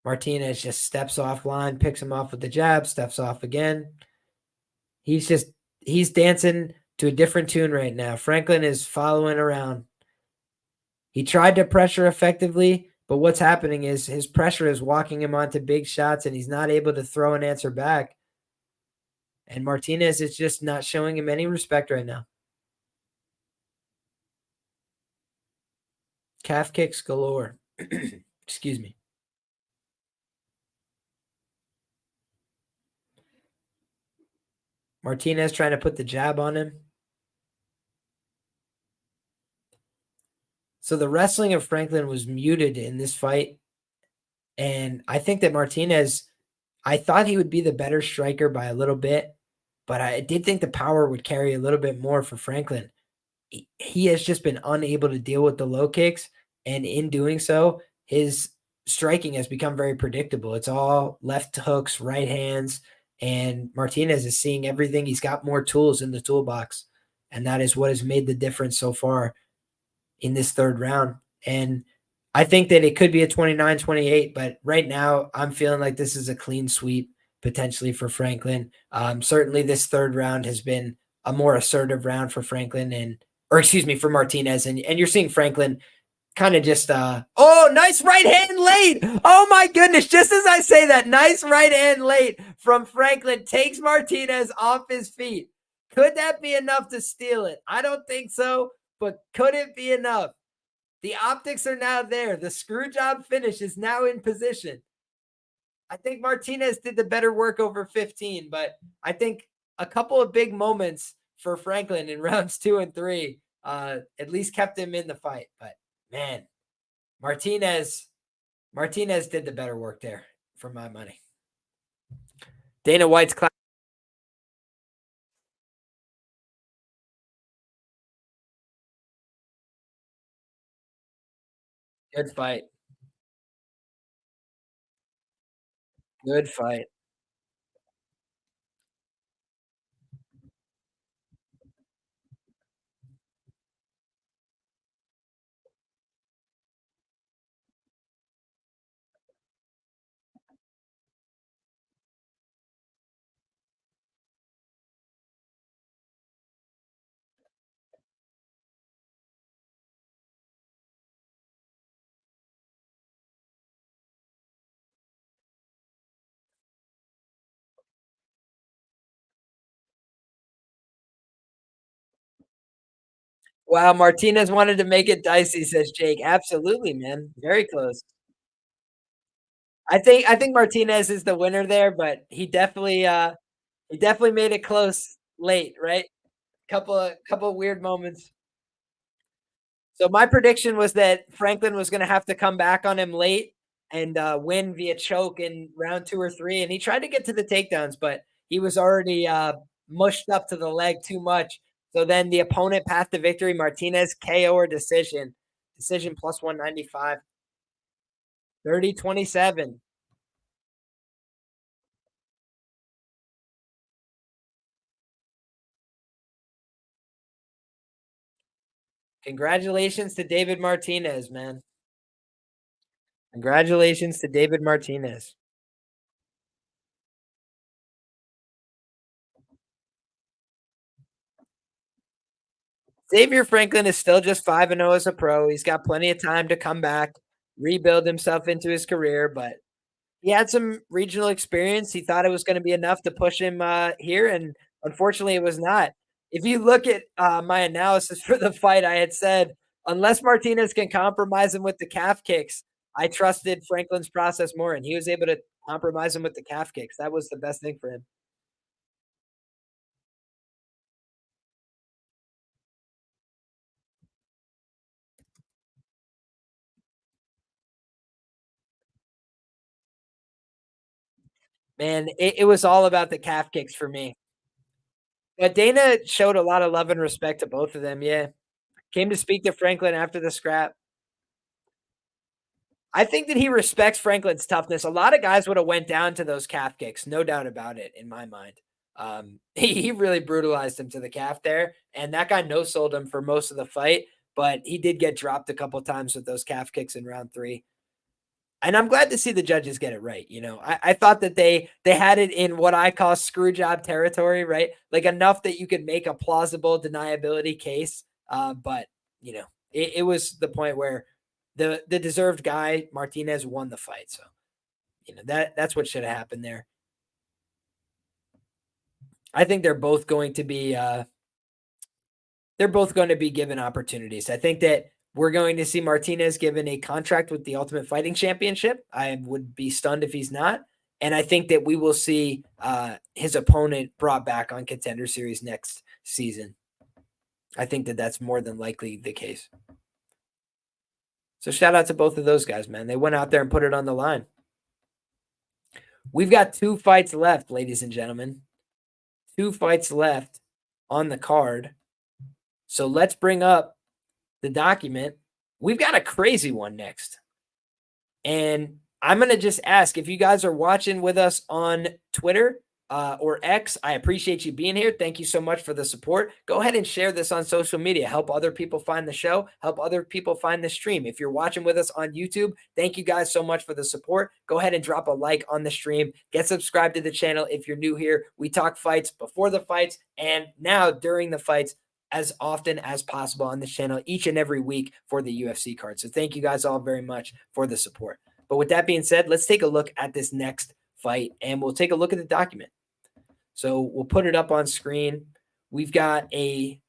Martinez just steps offline, picks him off with the jab, steps off again. He's just he's dancing to a different tune right now. Franklin is following around. He tried to pressure effectively, but what's happening is his pressure is walking him onto big shots and he's not able to throw an answer back. And Martinez is just not showing him any respect right now. Calf kicks galore. Excuse me. Martinez trying to put the jab on him. So the wrestling of Franklin was muted in this fight. And I think that Martinez, I thought he would be the better striker by a little bit, but I did think the power would carry a little bit more for Franklin. He has just been unable to deal with the low kicks. And in doing so, his striking has become very predictable. It's all left hooks, right hands, and Martinez is seeing everything. He's got more tools in the toolbox, and that is what has made the difference so far in this third round. And I think that it could be a 29-28, but right now I'm feeling like this is a clean sweep potentially for Franklin. Certainly this third round has been a more assertive round for Franklin or excuse me, for Martinez. And you're seeing Franklin kind of just oh, nice right hand late. Oh my goodness, just as I say that, nice right hand late from Franklin takes Martinez off his feet. Could that be enough to steal it? I don't think so, but could it be enough? The optics are now there. The screw job finish is now in position. I think Martinez did the better work over 15, but I think a couple of big moments for Franklin in rounds 2 and 3 at least kept him in the fight. But man, Martinez did the better work there for my money. Dana White's class. Good fight. Good fight. Wow, Martinez wanted to make it dicey, says Jake. Absolutely, man. Very close. I think Martinez is the winner there, but he definitely made it close late, right? Couple of weird moments. So my prediction was that Franklin was going to have to come back on him late and win via choke in round 2 or 3, and he tried to get to the takedowns, but he was already mushed up to the leg too much. So then the opponent path to victory, Martinez KO or decision plus 195, 30-27. Congratulations to David Martinez, man. Congratulations to David Martinez. Xavier Franklin is still just 5-0 as a pro. He's got plenty of time to come back, rebuild himself into his career, but he had some regional experience. He thought it was gonna be enough to push him, here, and unfortunately, it was not. If you look at, my analysis for the fight, I had said, unless Martinez can compromise him with the calf kicks, I trusted Franklin's process more, and he was able to compromise him with the calf kicks. That was the best thing for him. Man, it was all about the calf kicks for me. But Dana showed a lot of love and respect to both of them, yeah. Came to speak to Franklin after the scrap. I think that he respects Franklin's toughness. A lot of guys would have went down to those calf kicks, no doubt about it, in my mind. He really brutalized him to the calf there, and that guy no-sold him for most of the fight, but he did get dropped a couple times with those calf kicks in round 3. And I'm glad to see the judges get it right. I thought that they had it in what I call screw job territory, right? Like enough that you could make a plausible deniability case. But it was the point where the deserved guy, Martinez, won the fight. So, that's what should have happened there. I think they're both going to be given opportunities. I think that we're going to see Martinez given a contract with the Ultimate Fighting Championship. I would be stunned if he's not. And I think that we will see his opponent brought back on Contender Series next season. I think that that's more than likely the case. So shout out to both of those guys, man. They went out there and put it on the line. We've got 2 fights left, ladies and gentlemen. 2 fights left on the card. So let's bring up the document. We've got a crazy one next. And I'm going to just ask if you guys are watching with us on Twitter or X, I appreciate you being here. Thank you so much for the support. Go ahead and share this on social media. Help other people find the show. Help other people find the stream. If you're watching with us on YouTube, thank you guys so much for the support. Go ahead and drop a like on the stream. Get subscribed to the channel if you're new here. We talk fights before the fights and now during the fights as often as possible on this channel each and every week for the UFC card. So thank you guys all very much for the support. But with that being said, let's take a look at this next fight and we'll take a look at the document. So we'll put it up on screen. We've got a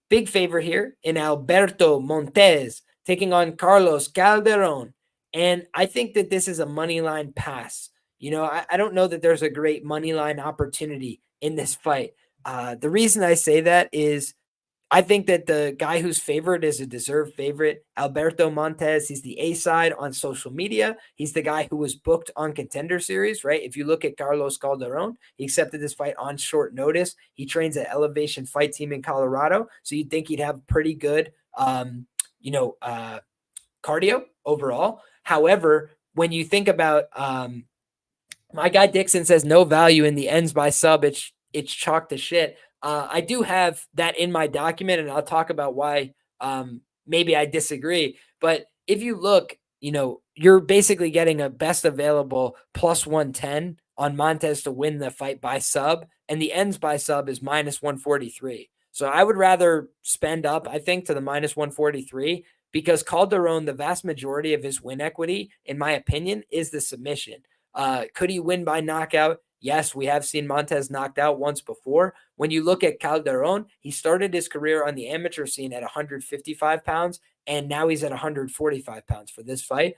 big favorite here in Alberto Montes taking on Carlos Calderon. And I think that this is a money line pass. I don't know that there's a great money line opportunity in this fight. The reason I say that is I think that the guy who's favored is a deserved favorite, Alberto Montes. He's the A side on social media. He's the guy who was booked on Contender Series, right? If you look at Carlos Calderon, he accepted this fight on short notice. He trains at Elevation Fight Team in Colorado. So you'd think he'd have pretty good, cardio overall. However, when you think about my guy Dixon says no value in the ends by sub, it's chalk to shit. I do have that in my document, and I'll talk about why maybe I disagree. But if you look, you're basically getting a best available plus 110 on Montes to win the fight by sub, and the ends by sub is minus 143. So I would rather spend up, I think, to the minus 143 because Calderon, the vast majority of his win equity, in my opinion, is the submission. Could he win by knockout? Yes, we have seen Montes knocked out once before. When you look at Calderon, he started his career on the amateur scene at 155 pounds, and now he's at 145 pounds for this fight.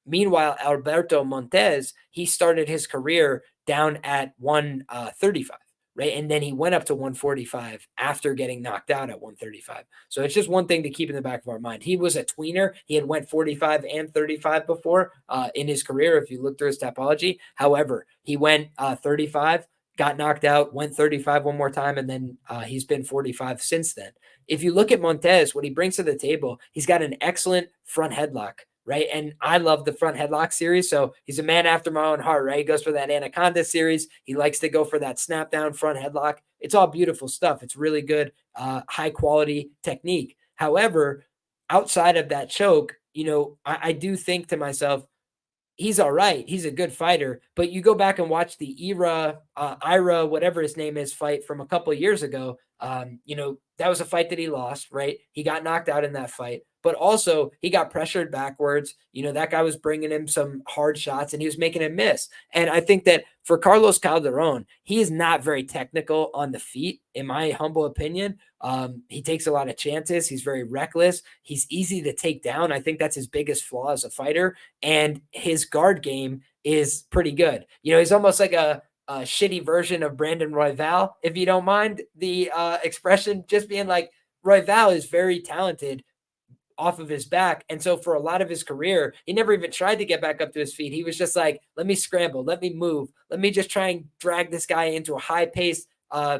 Meanwhile, Alberto Montes, he started his career down at 135, right? And then he went up to 145 after getting knocked out at 135. So it's just one thing to keep in the back of our mind. He was a tweener. He had went 45 and 35 before in his career, if you look through his topology. However, he went 35, got knocked out, went 35 one more time, and then he's been 45 since then. If you look at Montes, what he brings to the table, he's got an excellent front headlock, right? And I love the front headlock series. So he's a man after my own heart, right? He goes for that Anaconda series. He likes to go for that snap down front headlock. It's all beautiful stuff. It's really good, high quality technique. However, outside of that choke, I do think to myself, he's all right. He's a good fighter, but you go back and watch the Ira, whatever his name is, fight from a couple of years ago. That was a fight that he lost, right? He got knocked out in that fight, but also he got pressured backwards. That guy was bringing him some hard shots and he was making him miss. And I think that for Carlos Calderon, he is not very technical on the feet, in my humble opinion. He takes a lot of chances. He's very reckless. He's easy to take down. I think that's his biggest flaw as a fighter. And his guard game is pretty good. He's almost like a shitty version of Brandon Royval, if you don't mind the expression, just being like Royval is very talented off of his back. And so for a lot of his career, he never even tried to get back up to his feet. He was just like, let me scramble, let me move, let me just try and drag this guy into a high-paced,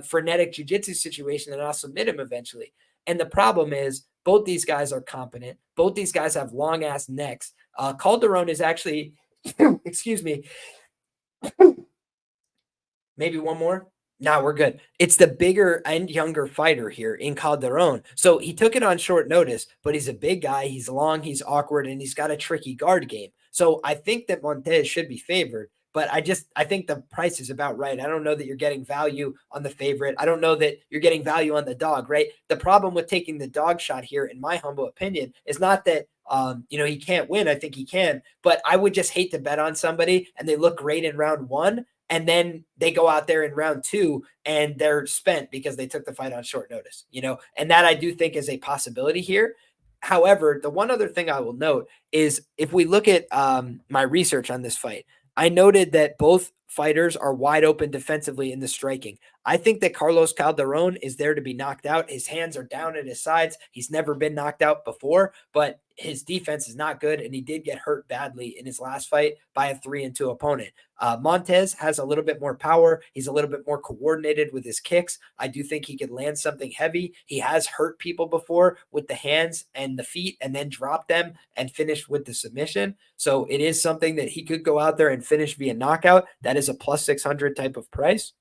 frenetic jiu-jitsu situation, and I'll submit him eventually. And the problem is Both these guys are competent. Both these guys have long ass necks. Calderon is actually, excuse me, maybe one more. No, we're good. It's the bigger and younger fighter here in Calderon. So he took it on short notice, but he's a big guy. He's long, he's awkward, and he's got a tricky guard game. So I think that Montez should be favored, but I think the price is about right. I don't know that you're getting value on the favorite. I don't know that you're getting value on the dog, right? The problem with taking the dog shot here, in my humble opinion, is not that he can't win. I think he can, but I would just hate to bet on somebody and they look great in round one and then they go out there in round two and they're spent because they took the fight on short notice, and that I do think is a possibility here. However, the one other thing I will note is if we look at my research on this fight, I noted that both fighters are wide open defensively in the striking. I think that Carlos Calderon is there to be knocked out. His hands are down at his sides. He's never been knocked out before, but his defense is not good, and he did get hurt badly in his last fight by a 3-2 opponent. Montez has a little bit more power. He's a little bit more coordinated with his kicks. I do think he could land something heavy. He has hurt people before with the hands and the feet and then drop them and finish with the submission. So it is something that he could go out there and finish via knockout. That is a plus 600 type of price.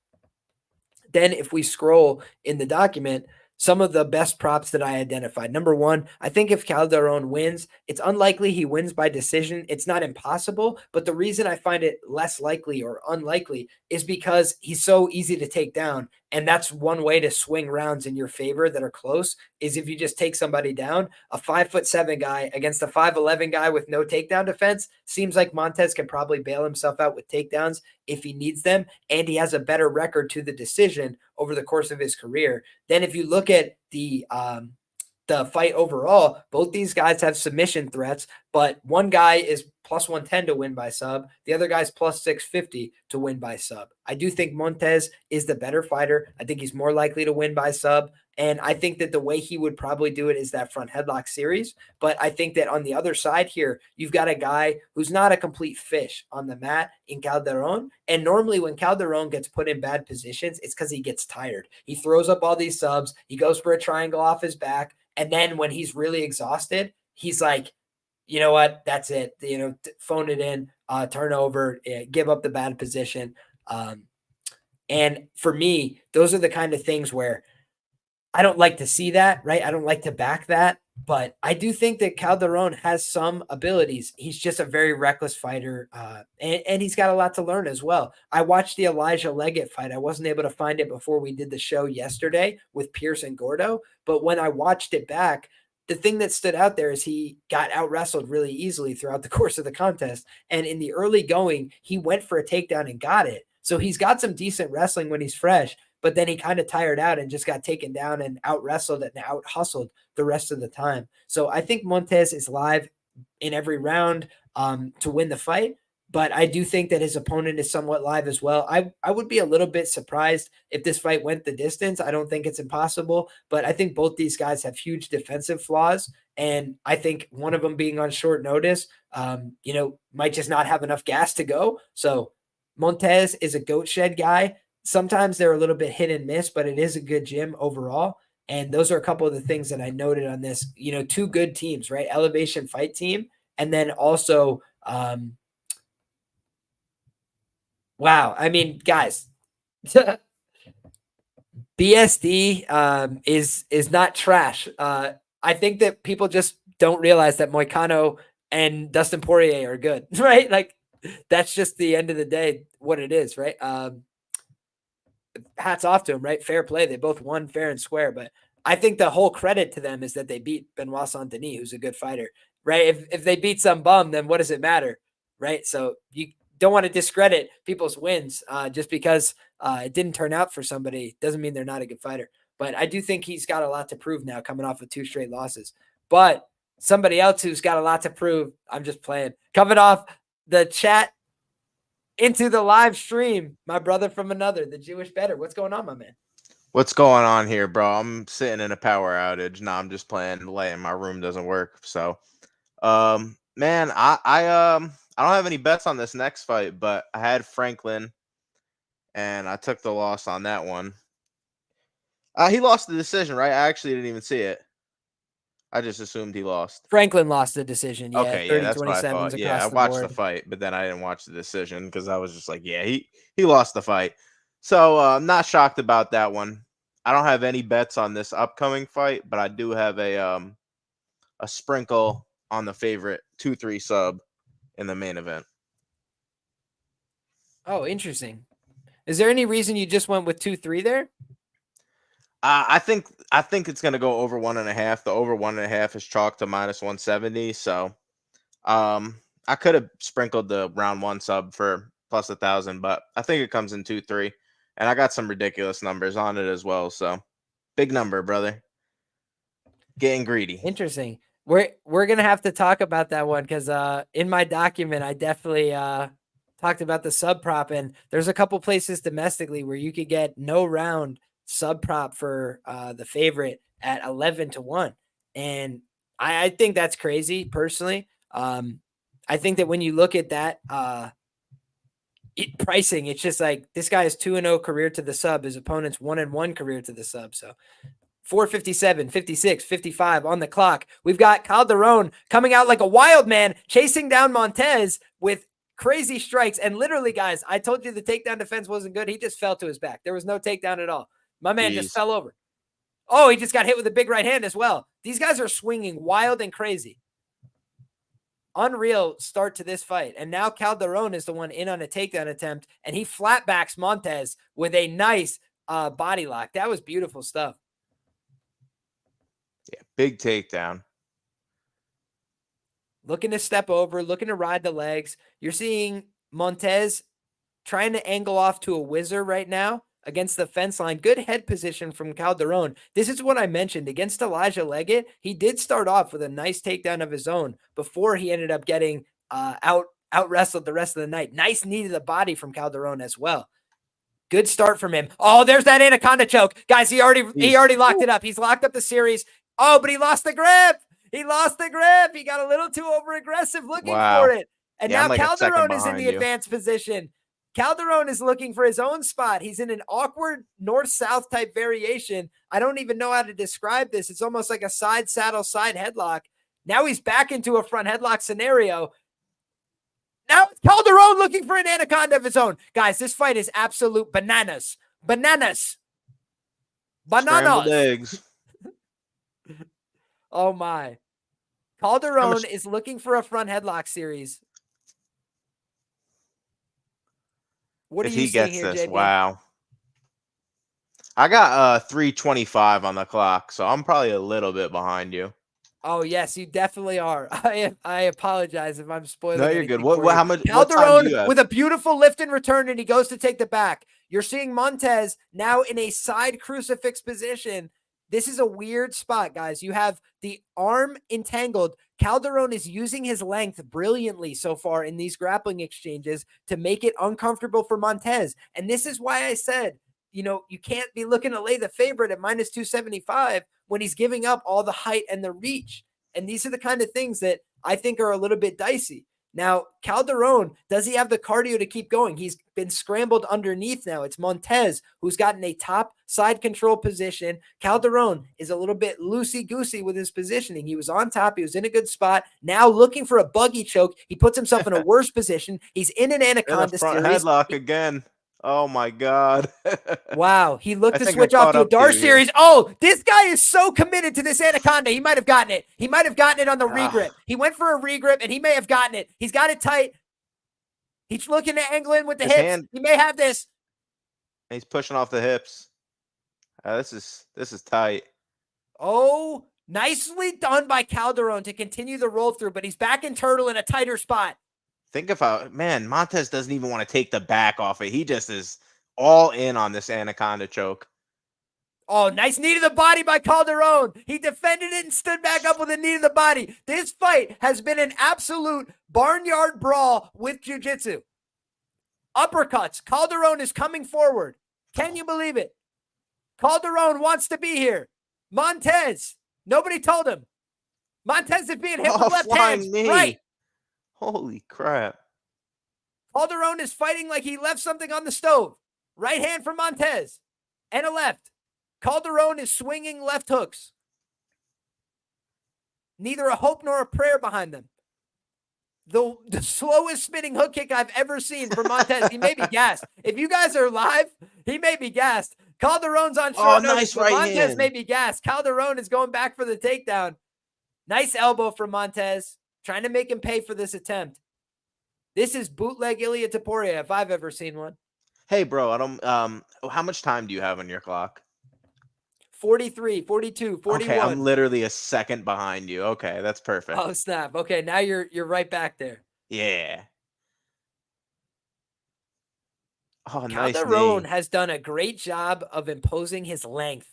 Then if we scroll in the document, some of the best props that I identified. Number one, I think if Calderon wins, it's unlikely he wins by decision. It's not impossible, but the reason I find it less likely or unlikely is because he's so easy to take down. And that's one way to swing rounds in your favor that are close is if you just take somebody down. A 5'7" guy against a 5'11" guy with no takedown defense seems like Montez can probably bail himself out with takedowns if he needs them. And he has a better record to the decision over the course of his career. Then if you look at the fight overall, both these guys have submission threats, but one guy is plus 110 to win by sub. The other guy's plus 650 to win by sub. I do think Montez is the better fighter. I think he's more likely to win by sub. And I think that the way he would probably do it is that front headlock series. But I think that on the other side here, you've got a guy who's not a complete fish on the mat in Calderon. And normally when Calderon gets put in bad positions, it's because he gets tired. He throws up all these subs. He goes for a triangle off his back. And then when he's really exhausted, he's like, you know what? That's it. Phone it in, turn over, give up the bad position. And for me, those are the kind of things where I don't like to see that, right? I don't like to back that, but I do think that Calderon has some abilities. He's just a very reckless fighter, and he's got a lot to learn as well. I watched the Elijah Leggett fight. I wasn't able to find it before we did the show yesterday with Pierce and Gordo, but when I watched it back, the thing that stood out there is he got out wrestled really easily throughout the course of the contest. And in the early going, he went for a takedown and got it. So he's got some decent wrestling when he's fresh, but then he kind of tired out and just got taken down and out wrestled and out hustled the rest of the time. So I think Montez is live in every round to win the fight. But I do think that his opponent is somewhat live as well. I would be a little bit surprised if this fight went the distance. I don't think it's impossible, but I think both these guys have huge defensive flaws. And I think one of them being on short notice, might just not have enough gas to go. So Montez is a goat shed guy. Sometimes they're a little bit hit and miss, but it is a good gym overall. And those are a couple of the things that I noted on this, two good teams, right? Elevation Fight Team. And then also, wow. I mean, guys, BSD is not trash. I think that people just don't realize that Moicano and Dustin Poirier are good, right? Like that's just the end of the day what it is, right? Hats off to them, right? Fair play. They both won fair and square, but I think the whole credit to them is that they beat Benoit Saint-Denis, who's a good fighter, right? If they beat some bum, then what does it matter, right? So you don't want to discredit people's wins just because it didn't turn out for somebody. Doesn't mean they're not a good fighter. But I do think he's got a lot to prove now coming off of 2 straight losses. But somebody else who's got a lot to prove, I'm just playing. Coming off the chat into the live stream, my brother from another, the Jewish Better. What's going on, my man? What's going on here, bro? I'm sitting in a power outage. No, I'm just playing late. My room doesn't work. So, man, I don't have any bets on this next fight, but I had Franklin, and I took the loss on that one. He lost the decision, right? I actually didn't even see it. I just assumed he lost. Franklin lost the decision. Yeah, Okay, yeah, that's what I 30-27s thought. Yeah, across I the watched the board. fight, but then I didn't watch the decision because I was just like, yeah, he lost the fight. So I'm not shocked about that one. I don't have any bets on this upcoming fight, but I do have a sprinkle on the favorite 2-3 sub in the main event. Oh, interesting. Is there any reason you just went with 2-3 there? I think it's gonna go over 1.5. The over 1.5 is chalked to -170. So I could have sprinkled the round one sub for plus 1,000, but I think it comes in 2-3. And I got some ridiculous numbers on it as well. So big number, brother. Getting greedy. Interesting. We're gonna have to talk about that one because in my document I definitely talked about the sub prop, and there's a couple places domestically where you could get no round sub prop for the favorite at 11-1, and I think that's crazy personally. I think that when you look at that pricing, it's just like this guy is 2-0 career to the sub, his opponent's 1-1 career to the sub, so 4:57, 56, 55 on the clock. We've got Calderon coming out like a wild man, chasing down Montez with crazy strikes. And literally, guys, I told you the takedown defense wasn't good. He just fell to his back. There was no takedown at all. My man just Jeez. fell over. Oh, he just got hit with a big right hand as well. These guys are swinging wild and crazy. Unreal start to this fight. And now Calderon is the one in on a takedown attempt, and he flatbacks Montez with a nice body lock. That was beautiful stuff. Yeah, big takedown. Looking to step over, looking to ride the legs. You're seeing Montez trying to angle off to a whizzer right now against the fence line. Good head position from Calderon. This is what I mentioned. Against Elijah Leggett, he did start off with a nice takedown of his own before he ended up getting out wrestled the rest of the night. Nice knee to the body from Calderon as well. Good start from him. Oh, there's that anaconda choke. Guys, he already locked it up. He's locked up the series. Oh, but he lost the grip. He lost the grip. He got a little too over aggressive looking for it. And Yeah, now I'm like Calderon is in behind the you. advanced position. Calderon is looking for his own spot. He's in an awkward north-south type variation. I don't even know how to describe this. It's almost like a side saddle, side headlock. Now he's back into a front headlock scenario. Now it's Calderon looking for an anaconda of his own. Guys, this fight is absolute bananas. Bananas. Scrambled Bananas. eggs. Oh, my. Calderon is looking for a front headlock series. What are If you he seeing gets here, this, JB? wow. I got 3:25 on the clock, so I'm probably a little bit behind you. Oh, yes, you definitely are. I apologize if I'm spoiling No, you're anything good. for you. How much? What time Calderon do you have? with a beautiful lift and return, and he goes to take the back. You're seeing Montez now in a side crucifix position. This is a weird spot, guys. You have the arm entangled. Calderon is using his length brilliantly so far in these grappling exchanges to make it uncomfortable for Montez. And this is why I said, you can't be looking to lay the favorite at -275 when he's giving up all the height and the reach. And these are the kind of things that I think are a little bit dicey. Now, Calderon, does he have the cardio to keep going? He's been scrambled underneath now. It's Montez who's gotten a top side control position. Calderon is a little bit loosey-goosey with his positioning. He was on top. He was in a good spot. Now looking for a buggy choke. He puts himself in a worse position. He's in an In anaconda a front series. headlock again. Oh, my God. Wow, he looked I to think switch I off caught to a up to Dar you here. series. Oh, this guy is so committed to this anaconda. He might have gotten it. He might have gotten it on the regrip. He went for a regrip, and he may have gotten it. He's got it tight. He's looking to angle in with the His hips. hand- He may have this. He's pushing off the hips. This is tight. Oh, nicely done by Calderon to continue the roll through, but he's back in turtle in a tighter spot. Think of how, man, Montez doesn't even want to take the back off it. He just is all in on this anaconda choke. Oh, nice knee to the body by Calderon. He defended it and stood back up with a knee to the body. This fight has been an absolute barnyard brawl with jiu-jitsu. Uppercuts. Calderon is coming forward. Can you believe it? Calderon wants to be here. Montez. Nobody told him. Montez is being hit with left hands. Knee. Right. Holy crap. Calderon is fighting like he left something on the stove. Right hand from Montez. And a left. Calderon is swinging left hooks. Neither a hope nor a prayer behind them. The slowest spinning hook kick I've ever seen from Montez. He may be gassed. If you guys are live, he may be gassed. Calderon's on short notice, nice but right Montez may hand. be gassed. Calderon is going back for the takedown. Nice elbow from Montez, trying to make him pay for this attempt. This is bootleg Ilia Topuria if I've ever seen one. Hey, bro, I don't. How much time do you have on your clock? 43, 42, 41. Okay, I'm literally a second behind you. Okay, that's perfect. Oh, snap. Okay, now you're right back there. Yeah. Oh, nice Calderon knee. has done a great job of imposing his length.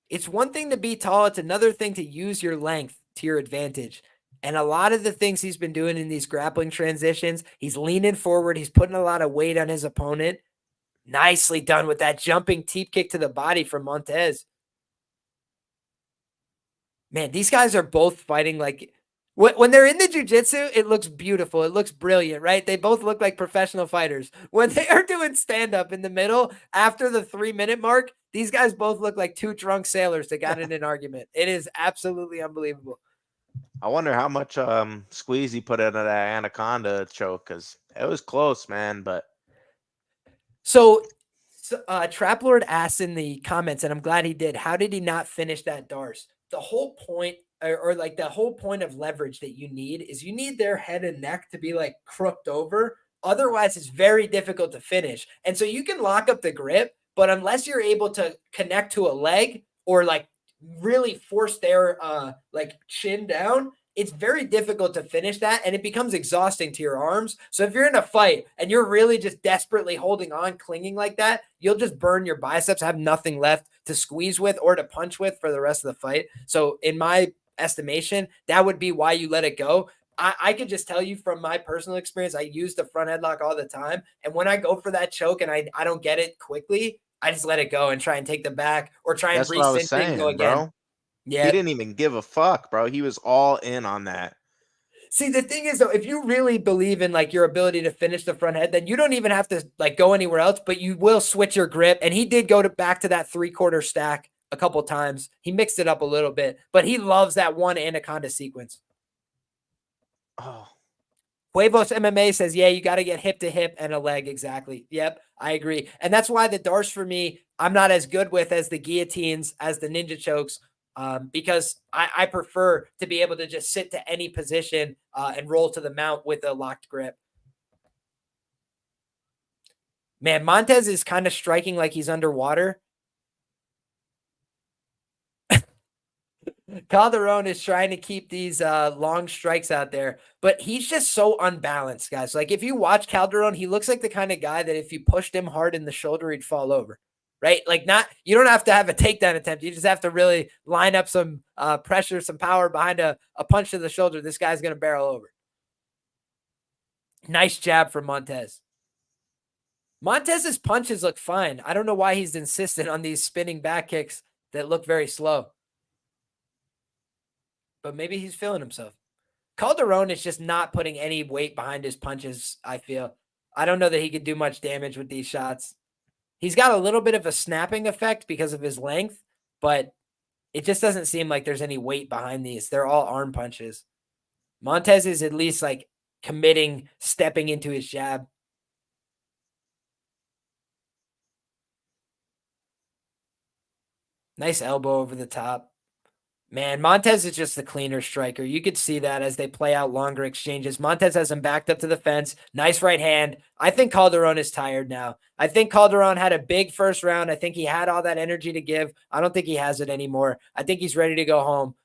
It's one thing to be tall. It's another thing to use your length to your advantage. And a lot of the things he's been doing in these grappling transitions, he's leaning forward. He's putting a lot of weight on his opponent. Nicely done with that jumping teep kick to the body from Montez. Man, these guys are both fighting like when they're in the jiu-jitsu, it looks beautiful. It looks brilliant, right? They both look like professional fighters. When they are doing stand-up in the middle, after the 3-minute mark, these guys both look like two drunk sailors that got in an argument. It is absolutely unbelievable. I wonder how much squeeze he put into that anaconda choke, because it was close, man. But So Trap Lord asked in the comments, and I'm glad he did, how did he not finish that Darce? The whole point, or like the whole point of leverage that you need is you need their head and neck to be like crooked over. Otherwise, it's very difficult to finish. And so you can lock up the grip, but unless you're able to connect to a leg or like really force their like chin down, it's very difficult to finish that, and it becomes exhausting to your arms. So if you're in a fight and you're really just desperately holding on, clinging like that, you'll just burn your biceps, have nothing left to squeeze with or to punch with for the rest of the fight. So in my estimation, that would be why you let it go. I could just tell you from my personal experience, I use the front headlock all the time. And when I go for that choke and I don't get it quickly, I just let it go and try and take the back or try and that's what I was re-cinch it and go saying, again. bro. Yeah. He didn't even give a fuck, bro. He was all in on that. See, the thing is, though, if you really believe in like your ability to finish the front head, then you don't even have to like go anywhere else, but you will switch your grip. And he did go back to that 3/4 stack a couple times. He mixed it up a little bit, but he loves that one anaconda sequence. Oh, Huevos MMA says, yeah, you got to get hip to hip and a leg. Exactly. Yep, I agree. And that's why the Darce for me, I'm not as good with as the guillotines, as the ninja chokes, because I prefer to be able to just sit to any position and roll to the mount with a locked grip. Man, Montez is kind of striking like he's underwater. Calderon is trying to keep these long strikes out there, but he's just so unbalanced, guys. Like if you watch Calderon, he looks like the kind of guy that if you pushed him hard in the shoulder, he'd fall over, right? Like you don't have to have a takedown attempt. You just have to really line up some pressure, some power behind a punch to the shoulder. This guy's going to barrel over. Nice jab from Montez. Montez's punches look fine. I don't know why he's insistent on these spinning back kicks that look very slow. But maybe he's feeling himself. Calderon is just not putting any weight behind his punches, I feel. I don't know that he could do much damage with these shots. He's got a little bit of a snapping effect because of his length, but it just doesn't seem like there's any weight behind these. They're all arm punches. Montez is at least like committing, stepping into his jab. Nice elbow over the top. Man, Montez is just the cleaner striker. You could see that as they play out longer exchanges. Montez has him backed up to the fence. Nice right hand. I think Calderon is tired now. I think Calderon had a big first round. I think he had all that energy to give. I don't think he has it anymore. I think he's ready to go home.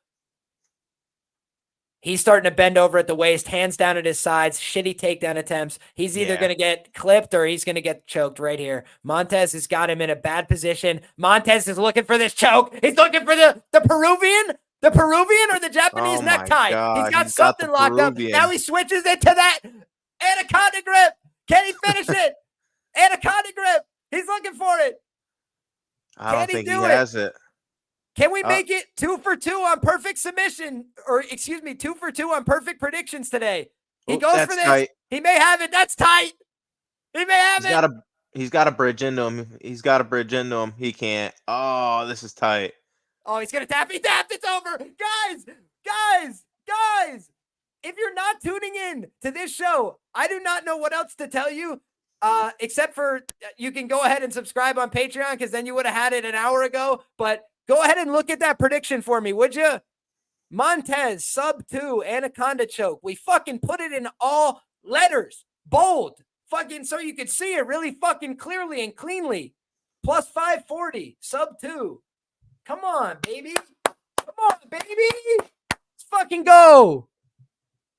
He's starting to bend over at the waist, hands down at his sides, shitty takedown attempts. He's either going to get clipped or he's going to get choked right here. Montez has got him in a bad position. Montez is looking for this choke. He's looking for the Peruvian or the Japanese necktie. God, he's got something locked up. Now he switches it to that anaconda grip. Can he finish it? Anaconda grip. He's looking for it. I don't think he has it. Can we make it 2 for 2 on perfect submission? Or, excuse me, 2 for 2 on perfect predictions today? He goes for this. Tight. He may have it. That's tight. He may have it. He's got a bridge into him. He's got a bridge into him. He can't. Oh, this is tight. Oh, he's going to tap. He tapped. It's over. Guys. If you're not tuning in to this show, I do not know what else to tell you, except for you can go ahead and subscribe on Patreon, because then you would have had it an hour ago. But go ahead and look at that prediction for me, would you? Montez, sub 2, Anaconda choke. We fucking put it in all letters, bold, fucking so you could see it really fucking clearly and cleanly. Plus 540, sub 2. Come on, baby. Come on, baby. Let's fucking go.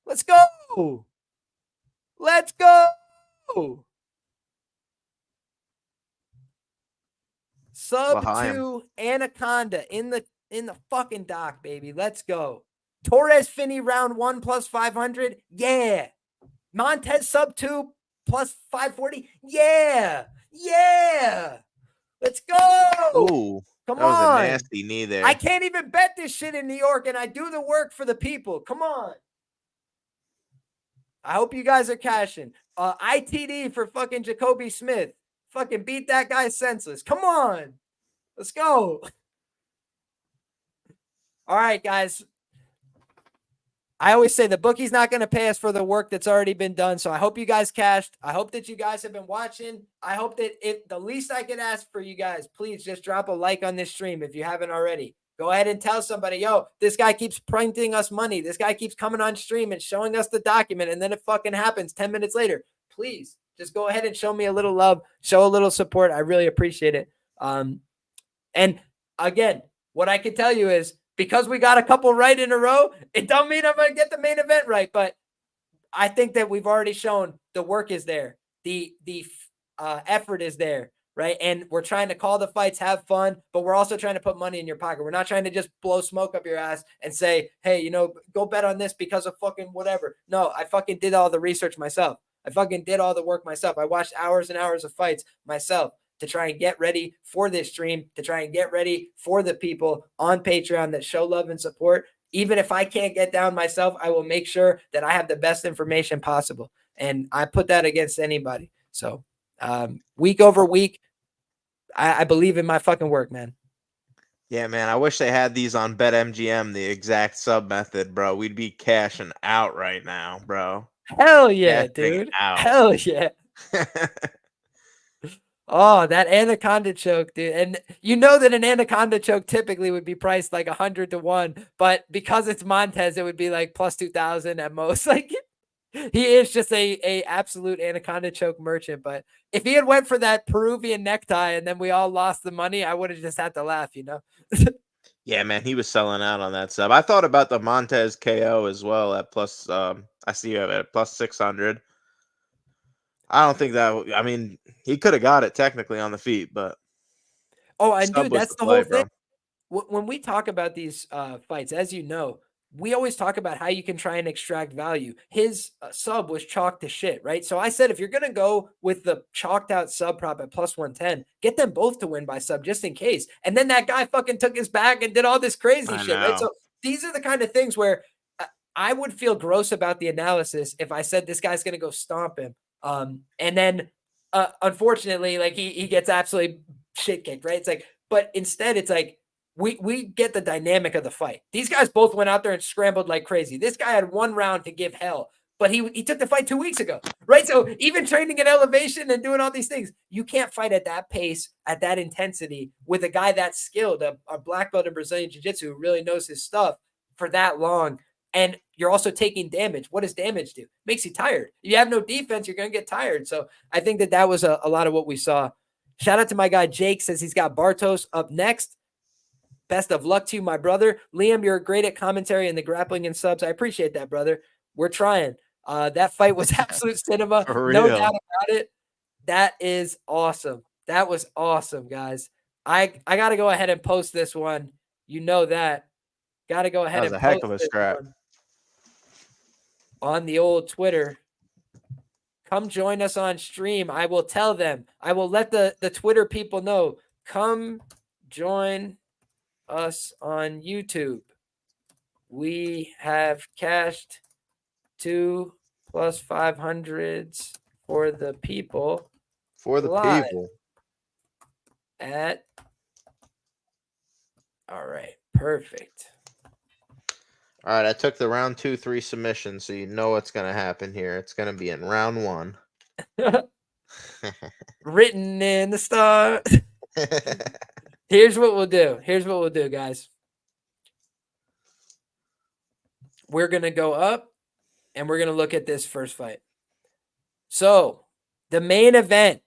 Let's go. Let's go. Sub 2 Anaconda in the fucking dock, baby. Let's go. Torres Finney round 1 plus 500. Yeah. Montez sub 2 plus 540. Yeah. Let's go. Ooh. Come that was on. a nasty knee there. I can't even bet this shit in New York, and I do the work for the people. Come on. I hope you guys are cashing. ITD for fucking Jacoby Smith. Fucking beat that guy senseless. Come on. Let's go. All right, guys. I always say the bookie's not going to pay us for the work that's already been done. So I hope you guys cashed. I hope that you guys have been watching. I hope that the least I can ask for you guys, please just drop a like on this stream if you haven't already. Go ahead and tell somebody, yo, this guy keeps printing us money. This guy keeps coming on stream and showing us the document, and then it fucking happens 10 minutes later. Please just go ahead and show me a little love, show a little support. I really appreciate it. And again, what I can tell you is, because we got a couple right in a row, it don't mean I'm going to get the main event right, but I think that we've already shown the work is there. The effort is there, right? And we're trying to call the fights, have fun, but we're also trying to put money in your pocket. We're not trying to just blow smoke up your ass and say, hey, go bet on this because of fucking whatever. No, I fucking did all the research myself. I fucking did all the work myself. I watched hours and hours of fights myself to try and get ready for this stream, to try and get ready for the people on Patreon that show love and support. Even if I can't get down myself, I will make sure that I have the best information possible. And I put that against anybody. So week over week, I believe in my fucking work, man. Yeah, man. I wish they had these on BetMGM, the exact sub method, bro. We'd be cashing out right now, bro. Hell yeah, dude. Hell yeah. Oh, that anaconda choke, dude. And you know that an anaconda choke typically would be priced like 100 to 1, but because it's Montez, it would be like plus 2,000 at most. Like, he is just a absolute anaconda choke merchant. But if he had went for that Peruvian necktie and then we all lost the money, I would have just had to laugh, Yeah, man, he was selling out on that sub. I thought about the Montez KO as well at plus. I see you at plus 600. I don't think that. I mean, he could have got it technically on the feet, but and dude, that's the whole thing. Bro. When we talk about these fights, as you know, we always talk about how you can try and extract value. His sub was chalked to shit, right? So I said, if you're gonna go with the chalked out sub prop at plus 110, get them both to win by sub just in case. And then that guy fucking took his bag and did all this crazy shit, right? So these are the kind of things where I would feel gross about the analysis if I said this guy's gonna go stomp him. And then unfortunately, like he gets absolutely shit kicked, right? It's like, but instead it's like we get the dynamic of the fight. These guys both went out there and scrambled like crazy. This guy had one round to give hell, but he took the fight 2 weeks ago, right? So even training at elevation and doing all these things, you can't fight at that pace, at that intensity with a guy that's skilled, a black belt in Brazilian Jiu-Jitsu who really knows his stuff for that long. And you're also taking damage. What does damage do? Makes you tired. If you have no defense, you're going to get tired. So I think that was a lot of what we saw. Shout out to my guy, Jake, says he's got Bartos up next. Best of luck to you, my brother. Liam, you're great at commentary and the grappling and subs. I appreciate that, brother. We're trying. That fight was absolute cinema. No doubt about it. That is awesome. That was awesome, guys. I got to go ahead and post this one. You know that. Got to go ahead and post that was a heck of a scrap. On the old Twitter. Come join us on stream. I will tell them. I will let the Twitter people know. Come join us on YouTube. We have cashed 2 plus 500s for the people. For the live people. at. All right, perfect. All right, I took the round 2-3 submission, so you know what's going to happen here. It's going to be in round 1. Written in the stars. Here's what we'll do. Here's what we'll do, guys. We're going to go up, and we're going to look at this first fight. So, the main event.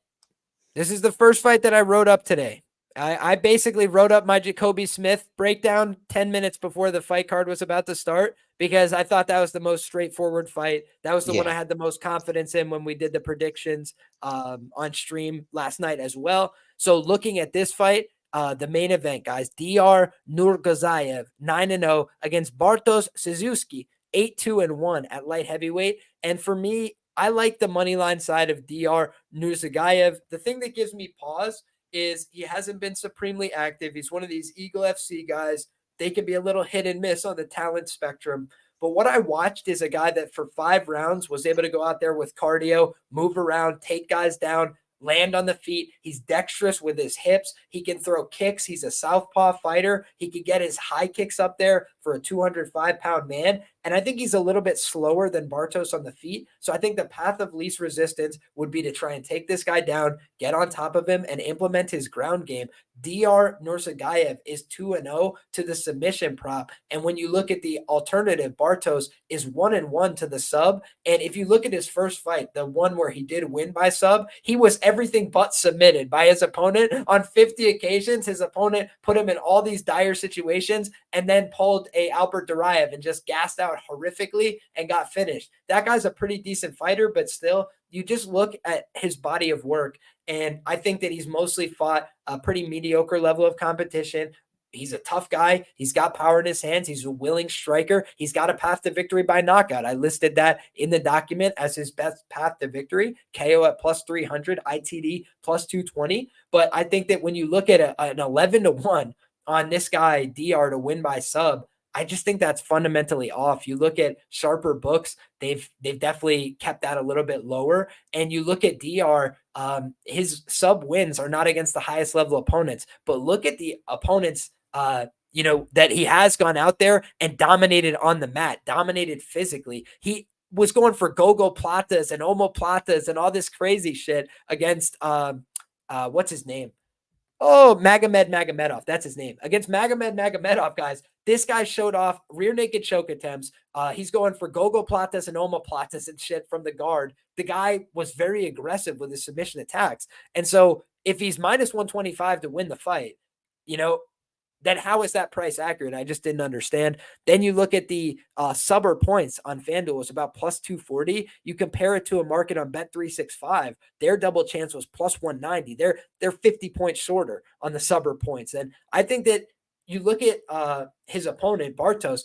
This is the first fight that I wrote up today. I basically wrote up my Jacoby Smith breakdown 10 minutes before the fight card was about to start because I thought that was the most straightforward fight. That was the one I had the most confidence in when we did the predictions on stream last night as well. So looking at this fight, the main event, guys, DR Nurgazayev, 9-0 against Bartosz Suzuki, 8-2-1 at light heavyweight. And for me, I like the money line side of DR Nurgazayev. The thing that gives me pause is he hasn't been supremely active. He's one of these Eagle FC guys. They can be a little hit and miss on the talent spectrum. But what I watched is a guy that for 5 rounds was able to go out there with cardio, move around, take guys down, land on the feet. He's dexterous with his hips. He can throw kicks. He's a southpaw fighter. He can get his high kicks up there for a 205-pound man. And I think he's a little bit slower than Bartosz on the feet. So I think the path of least resistance would be to try and take this guy down, get on top of him, and implement his ground game. DR Nurgazayev is 2-0 to the submission prop. And when you look at the alternative, Bartosz is 1-1 to the sub. And if you look at his first fight, the one where he did win by sub, he was everything but submitted by his opponent. On 50 occasions, his opponent put him in all these dire situations and then pulled a Albert Duraev and just gassed out horrifically and got finished. That guy's a pretty decent fighter, but still, you just look at his body of work, and I think that he's mostly fought a pretty mediocre level of competition. He's a tough guy. He's got power in his hands. He's a willing striker. He's got a path to victory by knockout. I listed that in the document as his best path to victory. KO at plus 300, ITD plus 220. But I think that when you look at an 11-1 on this guy, DR, to win by sub, I just think that's fundamentally off. You look at sharper books, they've definitely kept that a little bit lower. And you look at DR, his sub wins are not against the highest level opponents, but look at the opponents that he has gone out there and dominated on the mat, dominated physically. He was going for Gogo Platas and Omo Platas and all this crazy shit against what's his name? Oh, Magomedov. That's his name. Against Magomedov, guys. This guy showed off rear naked choke attempts. He's going for Gogo Platas and Oma Platas and shit from the guard. The guy was very aggressive with his submission attacks. And so if he's minus 125 to win the fight, then how is that price accurate? I just didn't understand. Then you look at the subber points on FanDuel, it's about plus 240. You compare it to a market on Bet365, their double chance was plus 190. They're 50 points shorter on the subber points. And I think that you look at his opponent, Bartosz,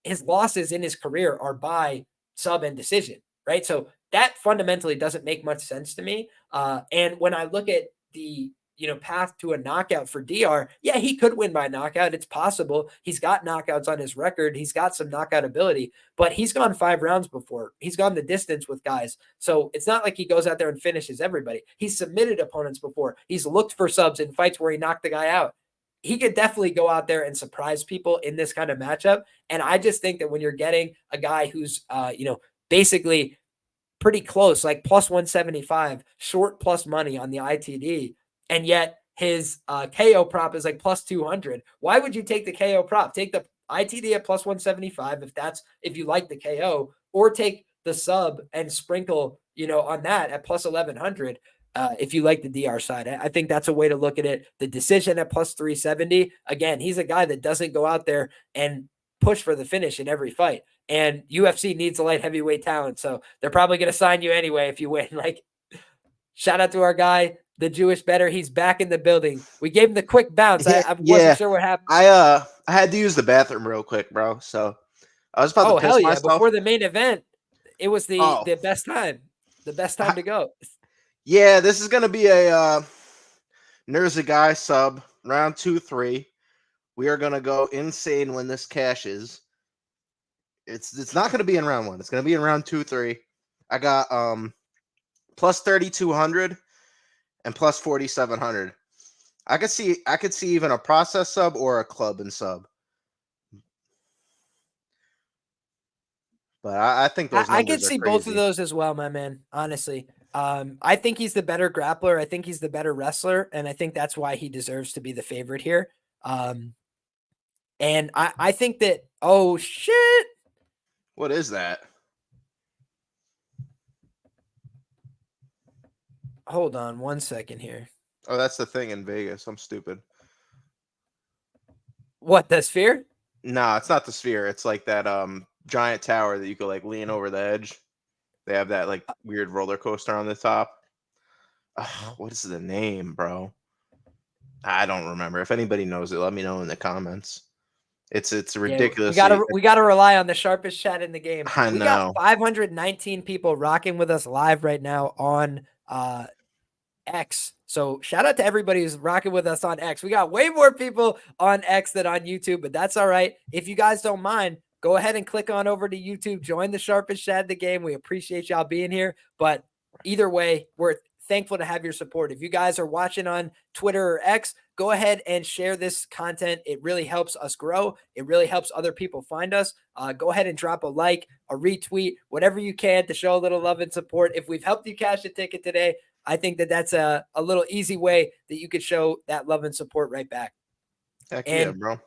his losses in his career are by sub and decision, right? So that fundamentally doesn't make much sense to me. And when I look at the path to a knockout for DR, yeah, he could win by knockout. It's possible. He's got knockouts on his record. He's got some knockout ability, but he's gone 5 rounds before. He's gone the distance with guys. So it's not like he goes out there and finishes everybody. He's submitted opponents before. He's looked for subs in fights where he knocked the guy out. He could definitely go out there and surprise people in this kind of matchup. And I just think that when you're getting a guy who's, basically pretty close, like plus 175, short plus money on the ITD, and yet his KO prop is like plus 200. Why would you take the KO prop? Take the ITD at plus 175 if you like the KO, or take the sub and sprinkle, on that at plus 1100 if you like the DR side. I think that's a way to look at it. The decision at plus 370, again, he's a guy that doesn't go out there and push for the finish in every fight. And UFC needs a light heavyweight talent, so they're probably going to sign you anyway if you win. Like, shout out to our guy, the Jewish bettor. He's back in the building. We gave him the quick bounce. I wasn't sure what happened. I had to use the bathroom real quick, bro. So I was about to piss myself. Before the main event, it was the best time. The best time to go. Yeah, this is gonna be a Nurgazayev sub round 2-3. We are gonna go insane when this cashes. It's not gonna be in round 1. It's gonna be in round 2-3. I got plus 3,200. and plus 4,700. I could see even a process sub or a club and sub. But I think those I could numbers are see both of crazy. those as well, my man. Honestly, I think he's the better grappler. I think he's the better wrestler, and I think that's why he deserves to be the favorite here. And I think that, oh shit, What is that? hold on 1 second here. Oh, that's the thing in Vegas. I'm stupid. What, the sphere? No, it's not the sphere. It's like that giant tower that you could like lean over the edge. They have that like weird roller coaster on the top. What is the name, bro? I don't remember. If anybody knows it, let me know in the comments. It's Yeah, ridiculously. we gotta rely on the sharpest chat in the game. I We got know. 519 people rocking with us live right now on X. So shout out to everybody who's rocking with us on X. We got way more people on X than on YouTube, but that's all right. If you guys don't mind, go ahead and click on over to YouTube. Join the sharpest chat in the game. We appreciate y'all being here. But either way, we're thankful to have your support. If you guys are watching on Twitter or X, go ahead and share this content. It really helps us grow. It really helps other people find us. Go ahead and drop a like, a retweet, whatever you can to show a little love and support. If we've helped you cash a ticket today, I think that that's a little easy way that you could show that love and support right back. Heck And yeah, bro.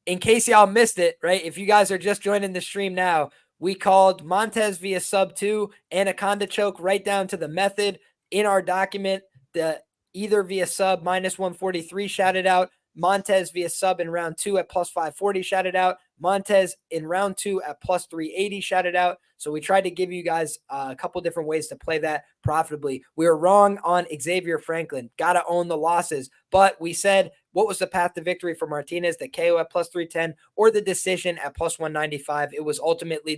in case y'all missed it, right? If you guys are just joining the stream now, we called Montez via sub 2, Anaconda choke right down to the method in our document. The either via sub minus 143 shouted out, Montez via sub in round 2 at plus 540 shouted out, Montez in round 2 at plus 380 shouted out. So we tried to give you guys a couple different ways to play that profitably. We were wrong on Xavier Franklin. Got to own the losses. But we said, what was the path to victory for Martinez? The KO at plus 310 or the decision at plus 195? It was ultimately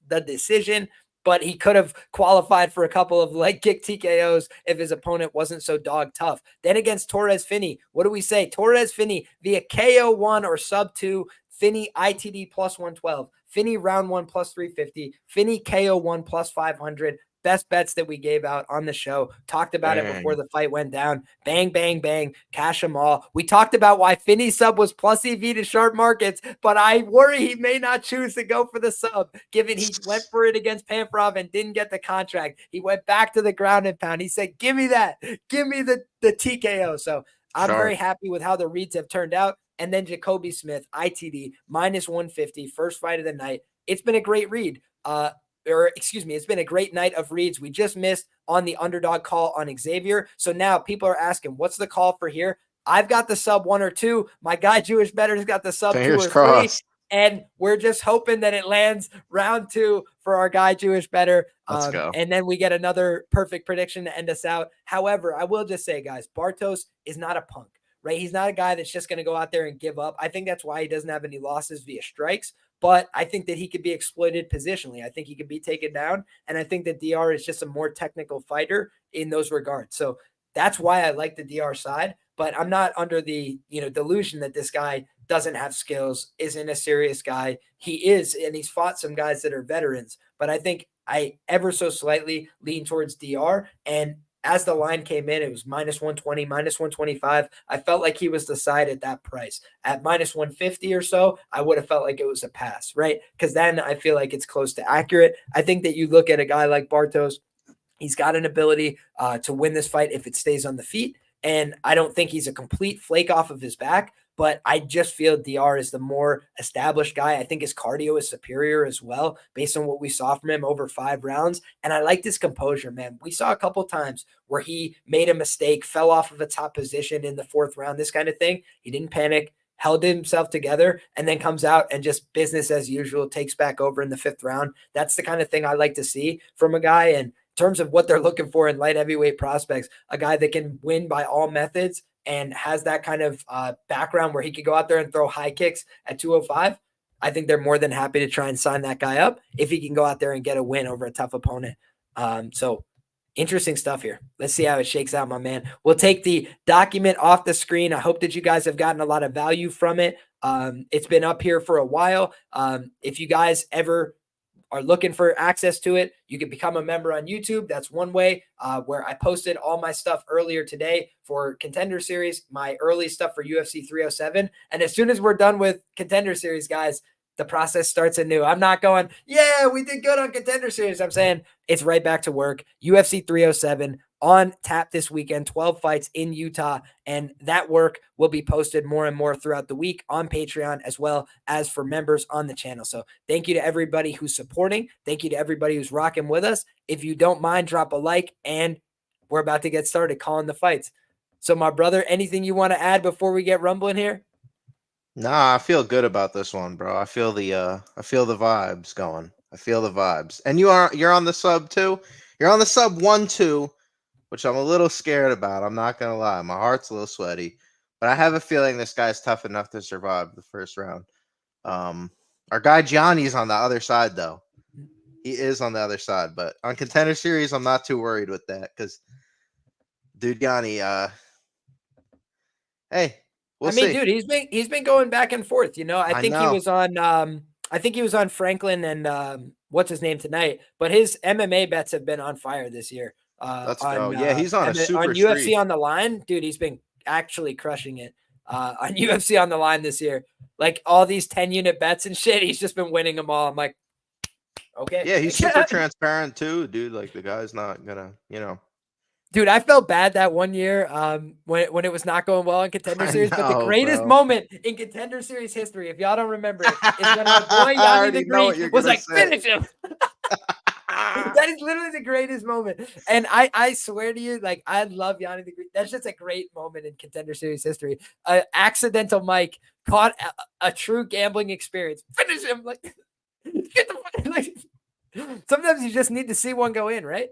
the decision, but he could have qualified for a couple of leg kick TKOs if his opponent wasn't so dog tough. Then against Torres Finney, what do we say? Torres Finney via KO 1 or sub 2, Finney ITD plus 112, Finney round 1 plus 350, Finney KO 1 plus 500. Best bets that we gave out on the show. Talked about it before the fight went down. Bang, bang, bang. Cash them all. We talked about why Finney sub was plus EV to sharp markets, but I worry he may not choose to go for the sub, given he went for it against Panfarov and didn't get the contract. He went back to the ground and pound. He said, give me that. Give me the TKO. So I'm very happy with how the reads have turned out. And then Jacoby Smith, ITD, minus 150, first fight of the night. It's been a great read. It's been a great night of reads. We just missed on the underdog call on Xavier. So now people are asking, what's the call for here? I've got the sub 1 or 2. My guy Jewish Better's got the sub Fingers 2 or crossed. 3. And we're just hoping that it lands round 2 for our guy Jewish Better. Let's go. And then we get another perfect prediction to end us out. However, I will just say, guys, Bartos is not a punk, right? He's not a guy that's just going to go out there and give up. I think that's why he doesn't have any losses via strikes. But I think that he could be exploited positionally. I think he could be taken down. And I think that DR is just a more technical fighter in those regards. So that's why I like the DR side. But I'm not under the delusion that this guy doesn't have skills, isn't a serious guy. He is, and he's fought some guys that are veterans. But I think I ever so slightly lean towards DR. And as the line came in, it was minus 120, minus 125. I felt like he was the side at that price. At minus 150 or so, I would have felt like it was a pass, right? Because then I feel like it's close to accurate. I think that you look at a guy like Bartos, he's got an ability to win this fight if it stays on the feet. And I don't think he's a complete flake off of his back, but I just feel DR is the more established guy. I think his cardio is superior as well, based on what we saw from him over 5 rounds. And I like his composure, man. We saw a couple times where he made a mistake, fell off of a top position in the 4th round, this kind of thing. He didn't panic, held himself together, and then comes out and just business as usual, takes back over in the 5th round. That's the kind of thing I like to see from a guy. And in terms of what they're looking for in light heavyweight prospects, a guy that can win by all methods and has that kind of background where he could go out there and throw high kicks at 205, I think they're more than happy to try and sign that guy up if he can go out there and get a win over a tough opponent. So interesting stuff here. Let's see how it shakes out, my man. We'll take the document off the screen. I hope that you guys have gotten a lot of value from it. It's been up here for a while. If you guys ever are looking for access to it, you can become a member on YouTube. That's one way where I posted all my stuff earlier today for Contender Series, my early stuff for UFC 307. And as soon as we're done with Contender Series, guys, the process starts anew. I'm not going, yeah, we did good on Contender Series. I'm saying it's right back to work. UFC 307 on tap this weekend, 12 fights in Utah. And that work will be posted more and more throughout the week on Patreon, as well as for members on the channel. So thank you to everybody who's supporting. Thank you to everybody who's rocking with us. If you don't mind, drop a like, and we're about to get started calling the fights. So my brother, anything you want to add before we get rumbling here? Nah, I feel good about this one, bro. I feel the vibes going. I feel the vibes. And you're on the sub too? You're on the sub 1-2, which I'm a little scared about. I'm not gonna lie. My heart's a little sweaty. But I have a feeling this guy's tough enough to survive the first round. Our guy Gianni's on the other side though. He is on the other side, but on Contender Series, I'm not too worried with that because dude Gianni, hey, we'll see. Dude, he's been going back and forth. You know, I he know. was on Franklin and what's his name tonight, but his MMA bets have been on fire this year. Let's go. Yeah, he's on a super on UFC streak. on the line, dude. He's been actually crushing it on UFC on the line this year. Like all these 10-unit bets and shit, he's just been winning them all. I'm like, okay. Yeah, he's super transparent too, dude. Like the guy's not gonna, Dude, I felt bad that one year when it was not going well in Contender Series. But the greatest moment in Contender Series history, if y'all don't remember it, is when our boy Yanni the Greek was like, finish him. That is literally the greatest moment. And I swear to you, like, I love Yanni the Greek. That's just a great moment in Contender Series history. Accidental Mike caught a true gambling experience. Finish him. Like, get the fuck. Like, sometimes you just need to see one go in, right?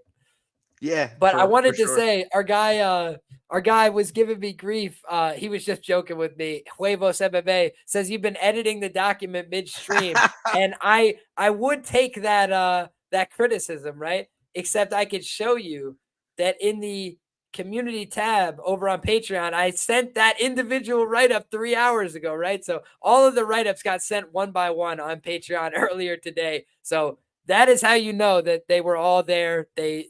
Yeah, but I wanted to say our guy was giving me grief. He was just joking with me. Huevos MMA says you've been editing the document midstream, and I would take that that criticism, right? Except I could show you that in the community tab over on Patreon, I sent that individual write-up 3 hours ago, right? So all of the write-ups got sent one by one on Patreon earlier today. So that is how you know that they were all there. They,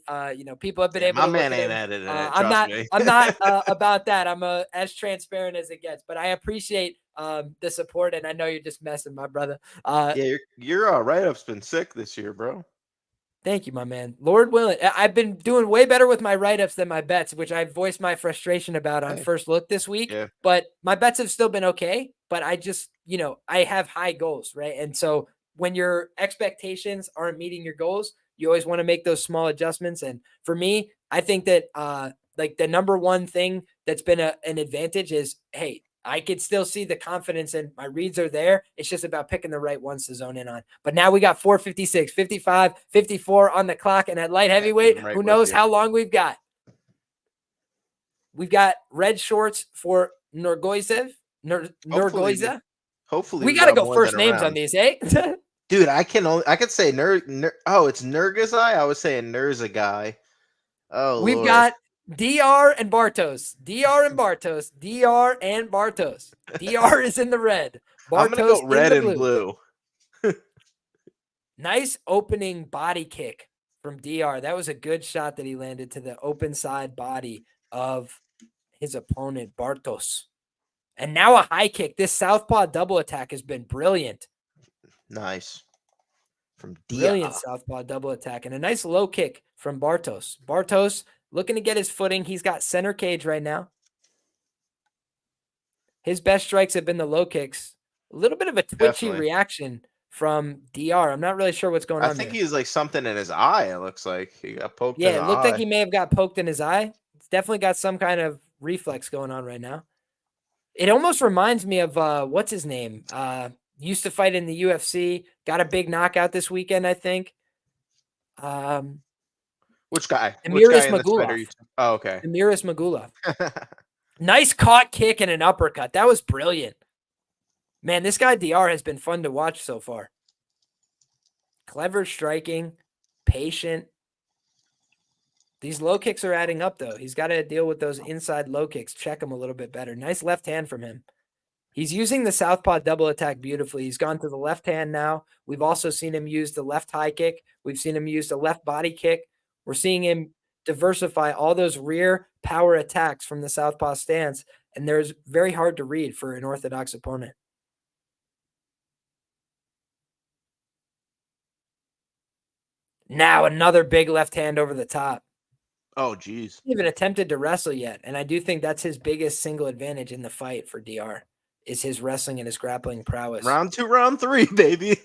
people have been able to look at it. Edited it. I'm not about that. I'm as transparent as it gets, but I appreciate the support, and I know you're just messing, my brother. Yeah, your write-up's been sick this year, bro. Thank you, my man. Lord willing, I've been doing way better with my write-ups than my bets, which I voiced my frustration about on First Look this week. Yeah. But my bets have still been okay. But I just, I have high goals, right? And so when your expectations aren't meeting your goals, you always want to make those small adjustments. And for me, I think that like the number one thing that's been an advantage is, hey, I could still see the confidence and my reads are there. It's just about picking the right ones to zone in on. But now we got 456, 55, 54 on the clock. And at light heavyweight, who knows how long we've got. We've got red shorts for Nurgoizev. Nurgoiza. Hopefully we got to go first names on these, eh? Dude, I could say it's Nurgazai. I was saying Nurzagai. Oh, we've got DR and Bartos. DR and Bartos. DR and Bartos. DR is in the red. Bartos I'm gonna go red in the and blue. Nice opening body kick from DR. That was a good shot that he landed to the open side body of his opponent, Bartos. And now a high kick. This southpaw double attack has been brilliant. Nice. From DR. Brilliant southpaw double attack. And a nice low kick from Bartos. Bartos looking to get his footing. He's got center cage right now. His best strikes have been the low kicks. A little bit of a twitchy reaction from DR. I'm not really sure what's going on. I think he's like something in his eye. It looks like he got poked. Yeah, it looked like he may have got poked in his eye. It's definitely got some kind of reflex going on right now. It almost reminds me of what's his name? Used to fight in the UFC. Got a big knockout this weekend, I think. Which guy? Amiris Magulov. Oh, okay. Amiris Magulov. Nice caught kick and an uppercut. That was brilliant. Man, this guy DR has been fun to watch so far. Clever striking, patient. These low kicks are adding up, though. He's got to deal with those inside low kicks. Check him a little bit better. Nice left hand from him. He's using the southpaw double attack beautifully. He's gone to the left hand now. We've also seen him use the left high kick. We've seen him use the left body kick. We're seeing him diversify all those rear power attacks from the southpaw stance, and there's very hard to read for an orthodox opponent. Now another big left hand over the top. Oh, geez. He hasn't even attempted to wrestle yet, and I do think that's his biggest single advantage in the fight for DR is his wrestling and his grappling prowess. Round 2, round 3, baby.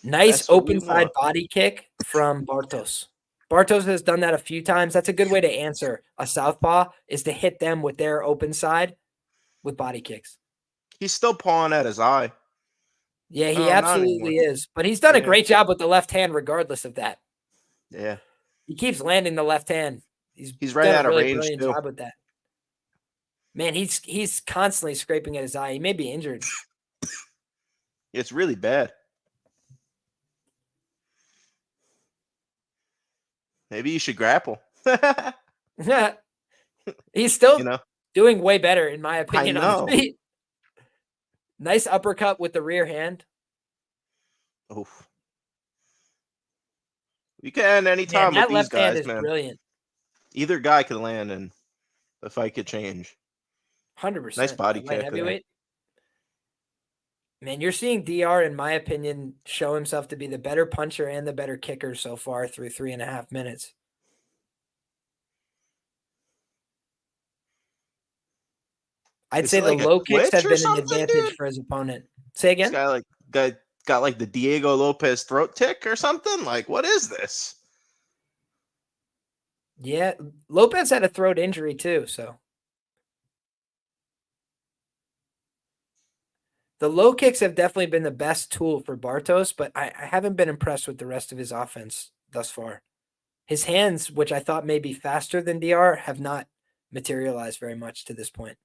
Nice open side body kick from Bartos. Bartos has done that a few times. That's a good way to answer a southpaw, is to hit them with their open side with body kicks. He's still pawing at his eye. Yeah, he absolutely is. But he's done a great job with the left hand regardless of that. Yeah. He keeps landing the left hand. He's right out of range too. Job with that. Man, he's constantly scraping at his eye. He may be injured. It's really bad. Maybe you should grapple. He's still doing way better, in my opinion, on his feet. Nice uppercut with the rear hand. Oof. You can end any time with these guys, is man. Brilliant. Either guy could land and the fight could change. 100%. Nice body kick. Heavyweight. Man, you're seeing DR, in my opinion, show himself to be the better puncher and the better kicker so far through 3.5 minutes. I'd say the low kicks have been an advantage for his opponent. Say again? This guy got like the Diego Lopez throat tick or something? Like, what is this? Yeah, Lopez had a throat injury too, so. The low kicks have definitely been the best tool for Bartos, but I haven't been impressed with the rest of his offense thus far. His hands, which I thought may be faster than DR, have not materialized very much to this point.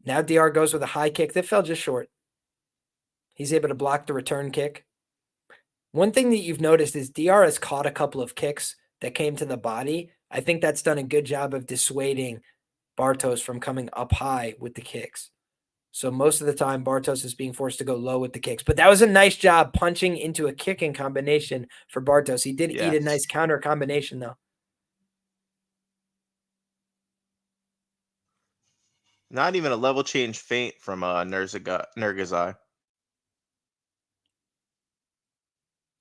Now DR goes with a high kick that fell just short. He's able to block the return kick. One thing that you've noticed is DR has caught a couple of kicks that came to the body. I think that's done a good job of dissuading Bartos from coming up high with the kicks. So most of the time, Bartos is being forced to go low with the kicks. But that was a nice job punching into a kicking combination for Bartos. He did eat a nice counter combination, though. Not even a level change feint from Nergazai.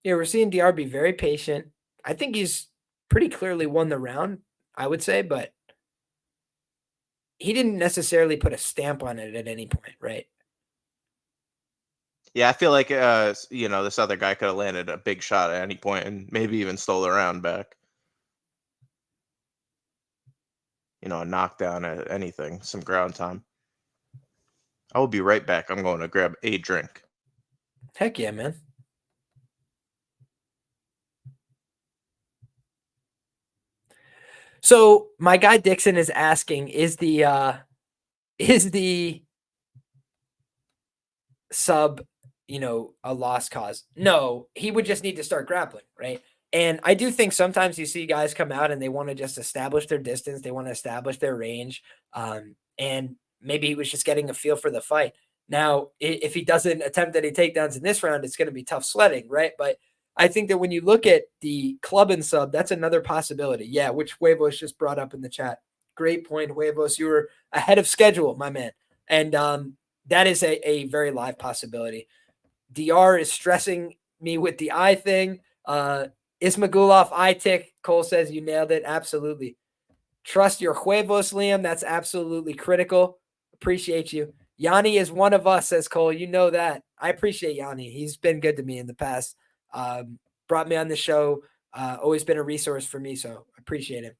Yeah, we're seeing DR be very patient. I think he's pretty clearly won the round, I would say, but he didn't necessarily put a stamp on it at any point, right? Yeah, I feel like this other guy could have landed a big shot at any point and maybe even stole the round back. A knockdown at anything, some ground time. I will be right back. I'm going to grab a drink. Heck yeah, man. So my guy Dixon is asking, is the sub, a lost cause? No, he would just need to start grappling, right? And I do think sometimes you see guys come out and they want to just establish their distance. They want to establish their range. And maybe he was just getting a feel for the fight. Now, if he doesn't attempt any takedowns in this round, it's going to be tough sledding, right? But I think that when you look at the club and sub, that's another possibility. Yeah, which Huevos just brought up in the chat. Great point, Huevos. You were ahead of schedule, my man. And that is a very live possibility. DR is stressing me with the eye thing. Ismagulov eye tick. Cole says you nailed it. Absolutely. Trust your Huevos, Liam. That's absolutely critical. Appreciate you. Yanni is one of us, says Cole. You know that. I appreciate Yanni. He's been good to me in the past. Brought me on the show. Always been a resource for me, so I appreciate him.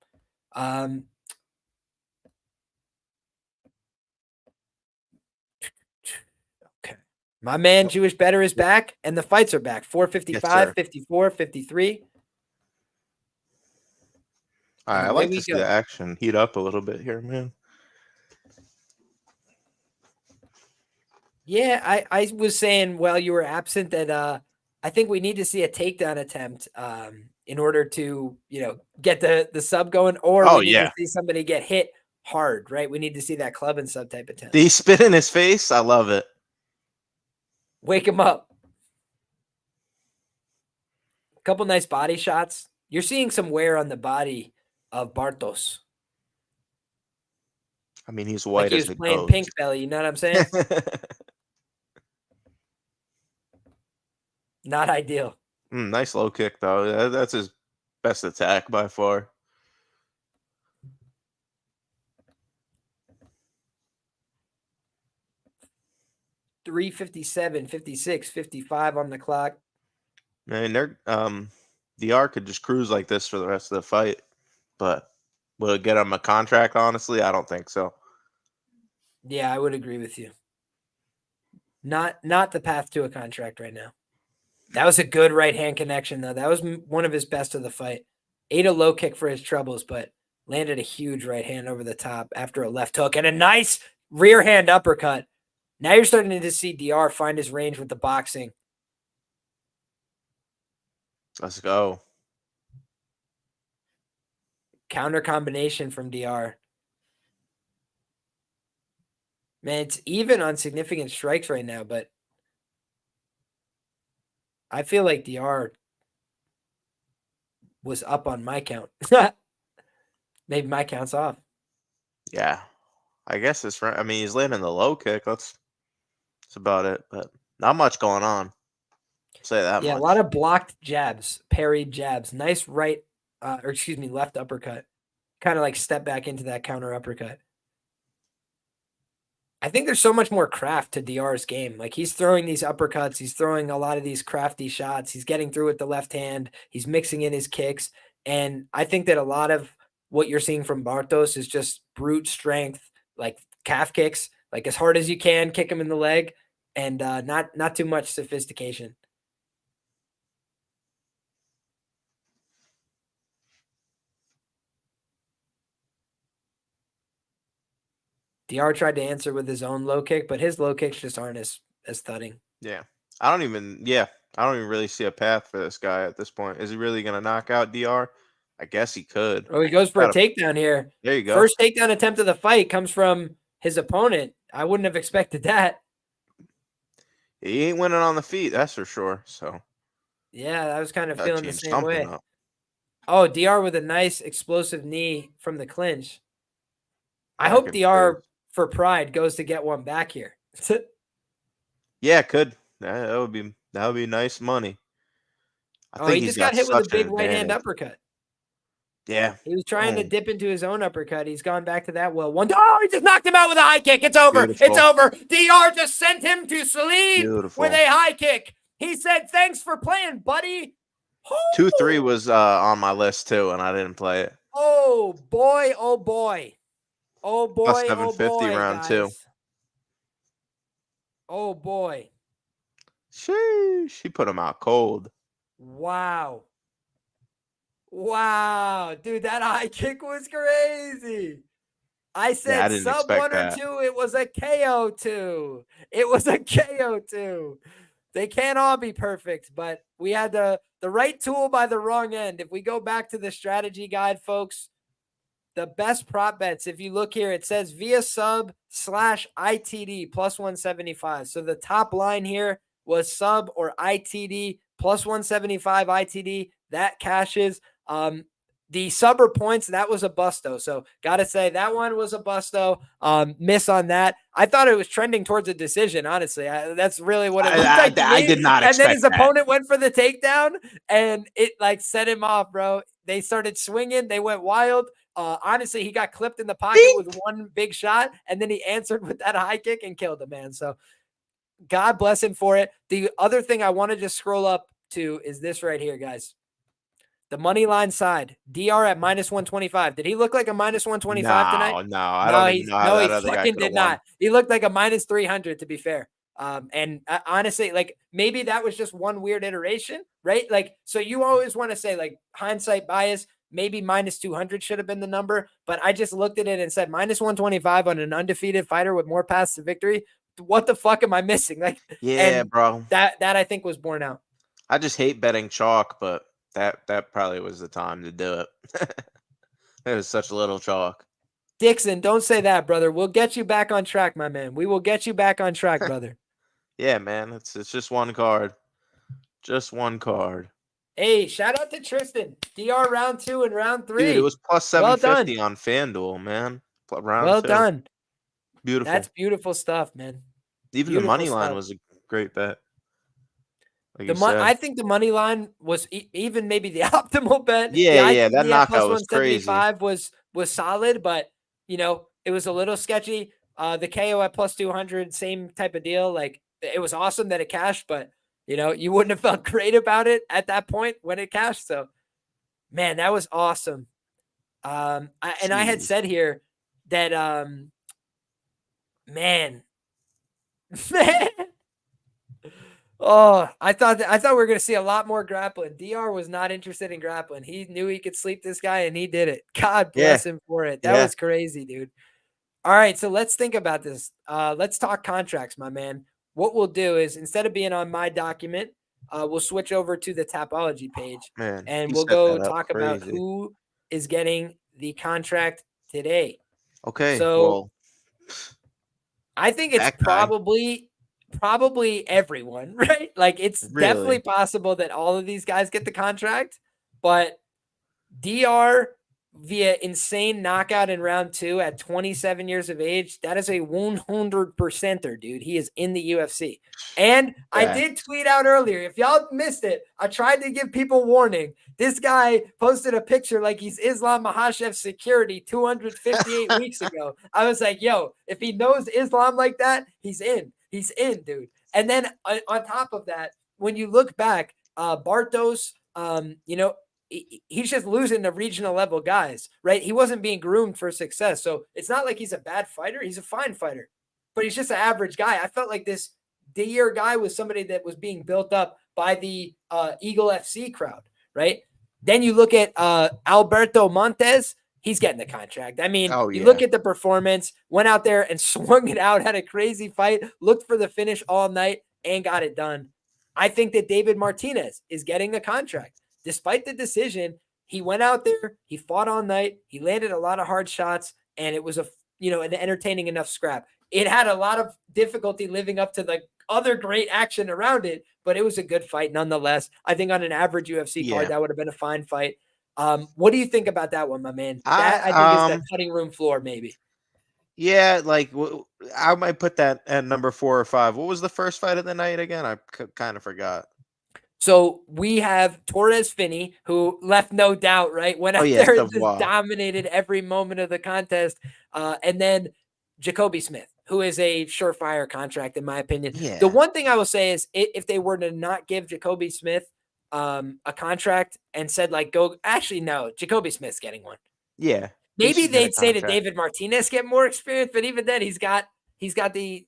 Okay. My man, Jewish Better is back, and the fights are back. 455, Yes, 54, 53. All right, I like to see the action heat up a little bit here, man. Yeah, I was saying while you were absent that I think we need to see a takedown attempt in order to, get the sub going, or we need to see somebody get hit hard, right? We need to see that club and sub type of 10. Did he spit in his face? I love it. Wake him up. A couple nice body shots. You're seeing some wear on the body of Bartos. I mean, he's Like white he as was a playing ghost. pink belly, you know what I'm saying? Not ideal. Nice low kick, though. That's his best attack by far. .357, 56, 55 on the clock. Man, DR could just cruise like this for the rest of the fight, but will it get him a contract? Honestly, I don't think so. Yeah, I would agree with you. Not the path to a contract right now. That was a good right hand connection, though. That was one of his best of the fight. Ate a low kick for his troubles, but landed a huge right hand over the top after a left hook and a nice rear hand uppercut. Now you're starting to see DR find his range with the boxing. Let's go. Counter combination from DR. Man, it's even on significant strikes right now, but I feel like DR was up on my count. Maybe my count's off. Yeah, I guess it's right. I mean, he's landing the low kick. That's about it, but not much going on. Say that Yeah, much. a lot of blocked jabs, parried jabs. Nice left uppercut. Kind of like step back into that counter uppercut. I think there's so much more craft to DR's game. Like he's throwing these uppercuts, he's throwing a lot of these crafty shots, he's getting through with the left hand, he's mixing in his kicks. And I think that a lot of what you're seeing from Bartos is just brute strength, like calf kicks, like as hard as you can, kick him in the leg, and not too much sophistication. DR tried to answer with his own low kick, but his low kicks just aren't as thudding. Yeah. I don't even really see a path for this guy at this point. Is he really going to knock out DR? I guess he could. Oh, he goes for a takedown here. There you go. First takedown attempt of the fight comes from his opponent. I wouldn't have expected that. He ain't winning on the feet, that's for sure. So yeah, I was kind of feeling the same way. Up. Oh, DR with a nice explosive knee from the clinch. I hope DR for pride goes to get one back here. Yeah, could. That would be nice money. I think he just got hit with a big right hand uppercut. Yeah. He was trying to dip into his own uppercut. He's gone back to that well. He just knocked him out with a high kick. It's over. Beautiful. It's over. DR just sent him to sleep with a high kick. He said, thanks for playing, buddy. 2-3 was on my list too, and I didn't play it. Oh, boy. Oh, boy. Oh, boy. Plus 750 round guys. 2. Oh, boy. Sheesh. She put him out cold. Wow. Wow, dude, that high kick was crazy. I said sub 1 or 2. It was a KO 2. It was a KO 2. They can't all be perfect, but we had the right tool by the wrong end. If we go back to the strategy guide, folks, the best prop bets, if you look here, it says via sub /ITD plus 175. So the top line here was sub or ITD plus 175 ITD. That cashes. The subber points, that was a busto. So got to say that one was a busto. Miss on that. I thought it was trending towards a decision, honestly. That's really what it looked like to me. I did not expect And then his that. opponent went for the takedown, and it like set him off, bro. They started swinging. They went wild. Honestly, he got clipped in the pocket with one big shot, and then he answered with that high kick and killed the man. So God bless him for it. The other thing I want to just scroll up to is this right here, guys. The money line side, DR at -125. Did he look like a -125 tonight? No, I don't even know how that other guy fucking did not. He looked like a -300, to be fair. And honestly, like maybe that was just one weird iteration, right? Like, so you always want to say like hindsight bias, maybe -200 should have been the number, but I just looked at it and said -125 on an undefeated fighter with more paths to victory. What the fuck am I missing? Like, yeah, bro. That I think was borne out. I just hate betting chalk, but that probably was the time to do it. It was such little chalk. Dixon, don't say that, brother. We'll get you back on track, my man. We will get you back on track, brother. Yeah, man. It's just one card. Just one card. Hey, shout out to Tristan. DR round 2 and round 3. Dude, it was plus Well done. 750 on FanDuel, man. Round Well 2. done. Beautiful. That's beautiful stuff, man. Even Beautiful the money line stuff. was a great bet. Like you said. I think the money line was even maybe the optimal bet. Yeah, that ITV at knockout was crazy. +175 was solid, but it was a little sketchy. The KO at +200, same type of deal. Like, it was awesome that it cashed, but you wouldn't have felt great about it at that point when it cashed. So, man, that was awesome. I had said here that man. Oh, I thought we were going to see a lot more grappling. DR was not interested in grappling. He knew he could sleep this guy, and he did it. God bless him for it. That was crazy, dude. All right, so let's think about this. Let's talk contracts, my man. What we'll do is, instead of being on my document, we'll switch over to the Tapology page, and we'll go talk about who is getting the contract today. Okay, so I think it's probably everyone, right? Like, it's definitely possible that all of these guys get the contract, but DR via insane knockout in round 2 at 27 years of age, that is a 100%er, dude. He is in the UFC. And I did tweet out earlier, if y'all missed it, I tried to give people warning. This guy posted a picture like he's Islam Makhachev's security 258 weeks ago. I was like, yo, if he knows Islam like that, he's in. He's in, dude. And then on top of that, when you look back, Bartos, he's just losing to regional level guys, right? He wasn't being groomed for success. So it's not like he's a bad fighter. He's a fine fighter, but he's just an average guy. I felt like this Deir guy was somebody that was being built up by the Eagle FC crowd, right? Then you look at Alberto Montes. He's getting the contract. I mean, you look at the performance, went out there and swung it out, had a crazy fight, looked for the finish all night, and got it done. I think that David Martinez is getting the contract. Despite the decision, he went out there, he fought all night, he landed a lot of hard shots, and it was an entertaining enough scrap. It had a lot of difficulty living up to the other great action around it, but it was a good fight nonetheless. I think on an average UFC card, that would have been a fine fight. What do you think about that one, my man? That I think is the cutting room floor, maybe. Yeah, like I might put that at number 4 or 5. What was the first fight of the night again? I kind of forgot. So we have Torres Finney, who left no doubt, right? Went out there and just dominated every moment of the contest. And then Jacoby Smith, who is a surefire contract, in my opinion. Yeah. The one thing I will say is, if they were to not give Jacoby Smith a contract and said, like, go, actually, no, Jacoby Smith's getting one. Yeah. Maybe they'd say that David Martinez get more experience, but even then he's got the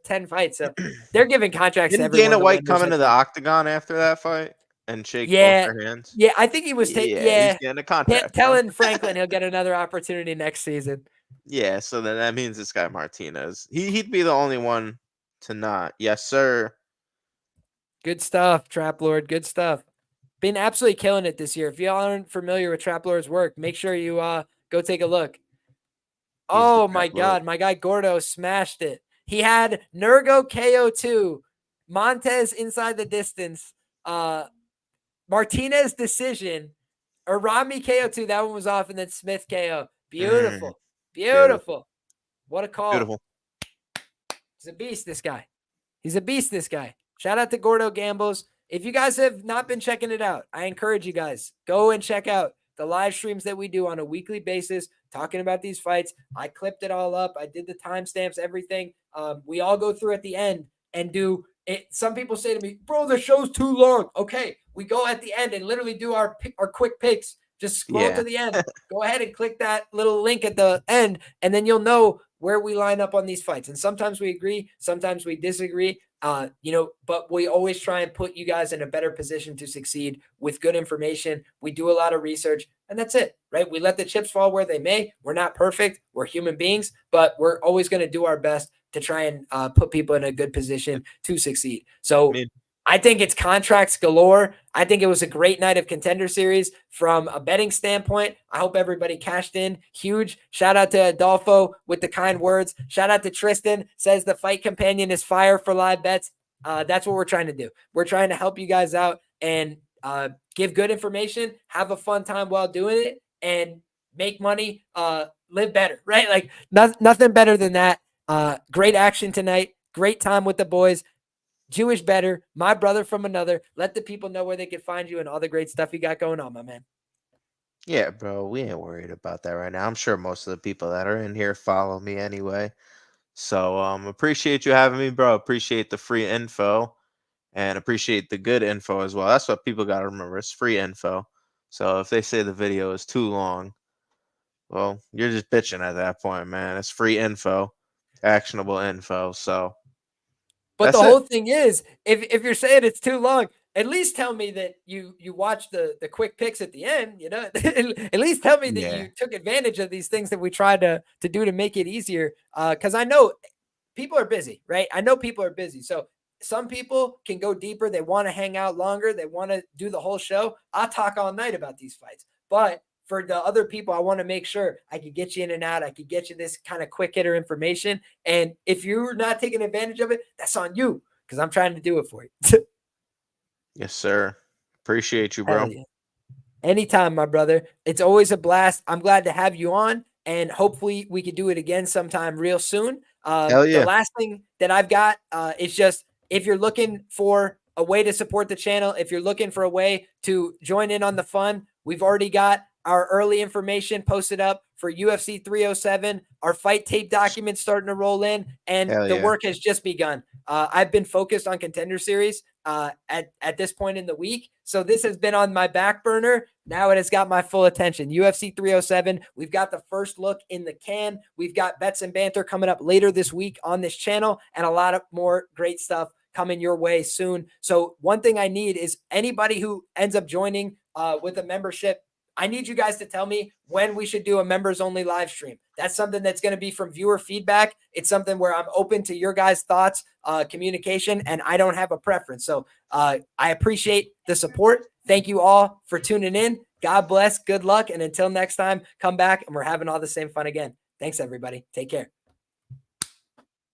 10 fights. So they're giving contracts to everyone. Dana White come into the octagon after that fight and shake both their hands? Yeah, I think he was taking he's getting a contract. Telling Franklin he'll get another opportunity next season. Yeah, so then that means this guy Martinez. He'd be the only one to not. Yes, sir. Good stuff, Trap Lord. Good stuff. Been absolutely killing it this year. If y'all aren't familiar with Trap Lord's work, make sure you go take a look. Oh my God, my guy Gordo smashed it. He had Nurgo KO2, Montez inside the distance, Martinez decision, Er-Ramy KO2, that one was off, and then Smith KO. Beautiful. Beautiful. What a call. Beautiful. He's a beast, this guy. He's a beast, this guy. Shout out to Gordo Gambles. If you guys have not been checking it out, I encourage you guys, go and check out the live streams that we do on a weekly basis, talking about these fights. I clipped it all up. I did the timestamps, everything. We all go through at the end and do it. Some people say to me, bro, the show's too long. Okay, we go at the end and literally do our quick picks. Just scroll to the end. Go ahead and click that little link at the end, and then you'll know where we line up on these fights. And sometimes we agree, sometimes we disagree. But we always try and put you guys in a better position to succeed with good information. We do a lot of research, and that's it, right? We let the chips fall where they may. We're not perfect. We're human beings, but we're always going to do our best to try and put people in a good position to succeed. So I think it's contracts galore. I think it was a great night of Contender Series from a betting standpoint. I hope everybody cashed in. Huge shout out to Adolfo with the kind words. Shout out to Tristan, says the fight companion is fire for live bets. That's what we're trying to do. We're trying to help you guys out and give good information, have a fun time while doing it, and make money, live better, right? Like nothing better than that. Great action tonight. Great time with the boys. Jewish better, my brother from another. Let the people know where they can find you and all the great stuff you got going on, my man. Yeah, bro, we ain't worried about that right now. I'm sure most of the people that are in here follow me anyway. So appreciate you having me, bro. Appreciate the free info and appreciate the good info as well. That's what people got to remember. It's free info. So if they say the video is too long, well, you're just bitching at that point, man. It's free info, actionable info. So But the that's it. whole thing is, if you're saying it's too long, at least tell me that you watch the quick picks at the end. You know, at least tell me that Yeah. you took advantage of these things that we tried to do to make it easier. Because I know people are busy, right? I know people are busy. So some people can go deeper. They want to hang out longer. They want to do the whole show. I'll talk all night about these fights. But for the other people, I want to make sure I could get you in and out. I could get you this kind of quick hitter information. And if you're not taking advantage of it, that's on you because I'm trying to do it for you. Yes, sir. Appreciate you, Hell bro. yeah. Anytime, my brother. It's always a blast. I'm glad to have you on, and hopefully we could do it again sometime real soon. Hell The yeah. last thing that I've got is just if you're looking for a way to support the channel, if you're looking for a way to join in on the fun, we've already got our early information posted up for UFC 307. Our fight tape documents starting to roll in, and Hell the yeah. work has just begun. I've been focused on Contender Series at this point in the week. So this has been on my back burner. Now it has got my full attention. UFC 307. We've got the first look in the can. We've got bets and banter coming up later this week on this channel and a lot of more great stuff coming your way soon. So one thing I need is anybody who ends up joining with a membership, I need you guys to tell me when we should do a members only live stream. That's something that's going to be from viewer feedback. It's something where I'm open to your guys' thoughts, communication, and I don't have a preference. So I appreciate the support. Thank you all for tuning in. God bless. Good luck. And until next time, come back and we're having all the same fun again. Thanks, everybody. Take care.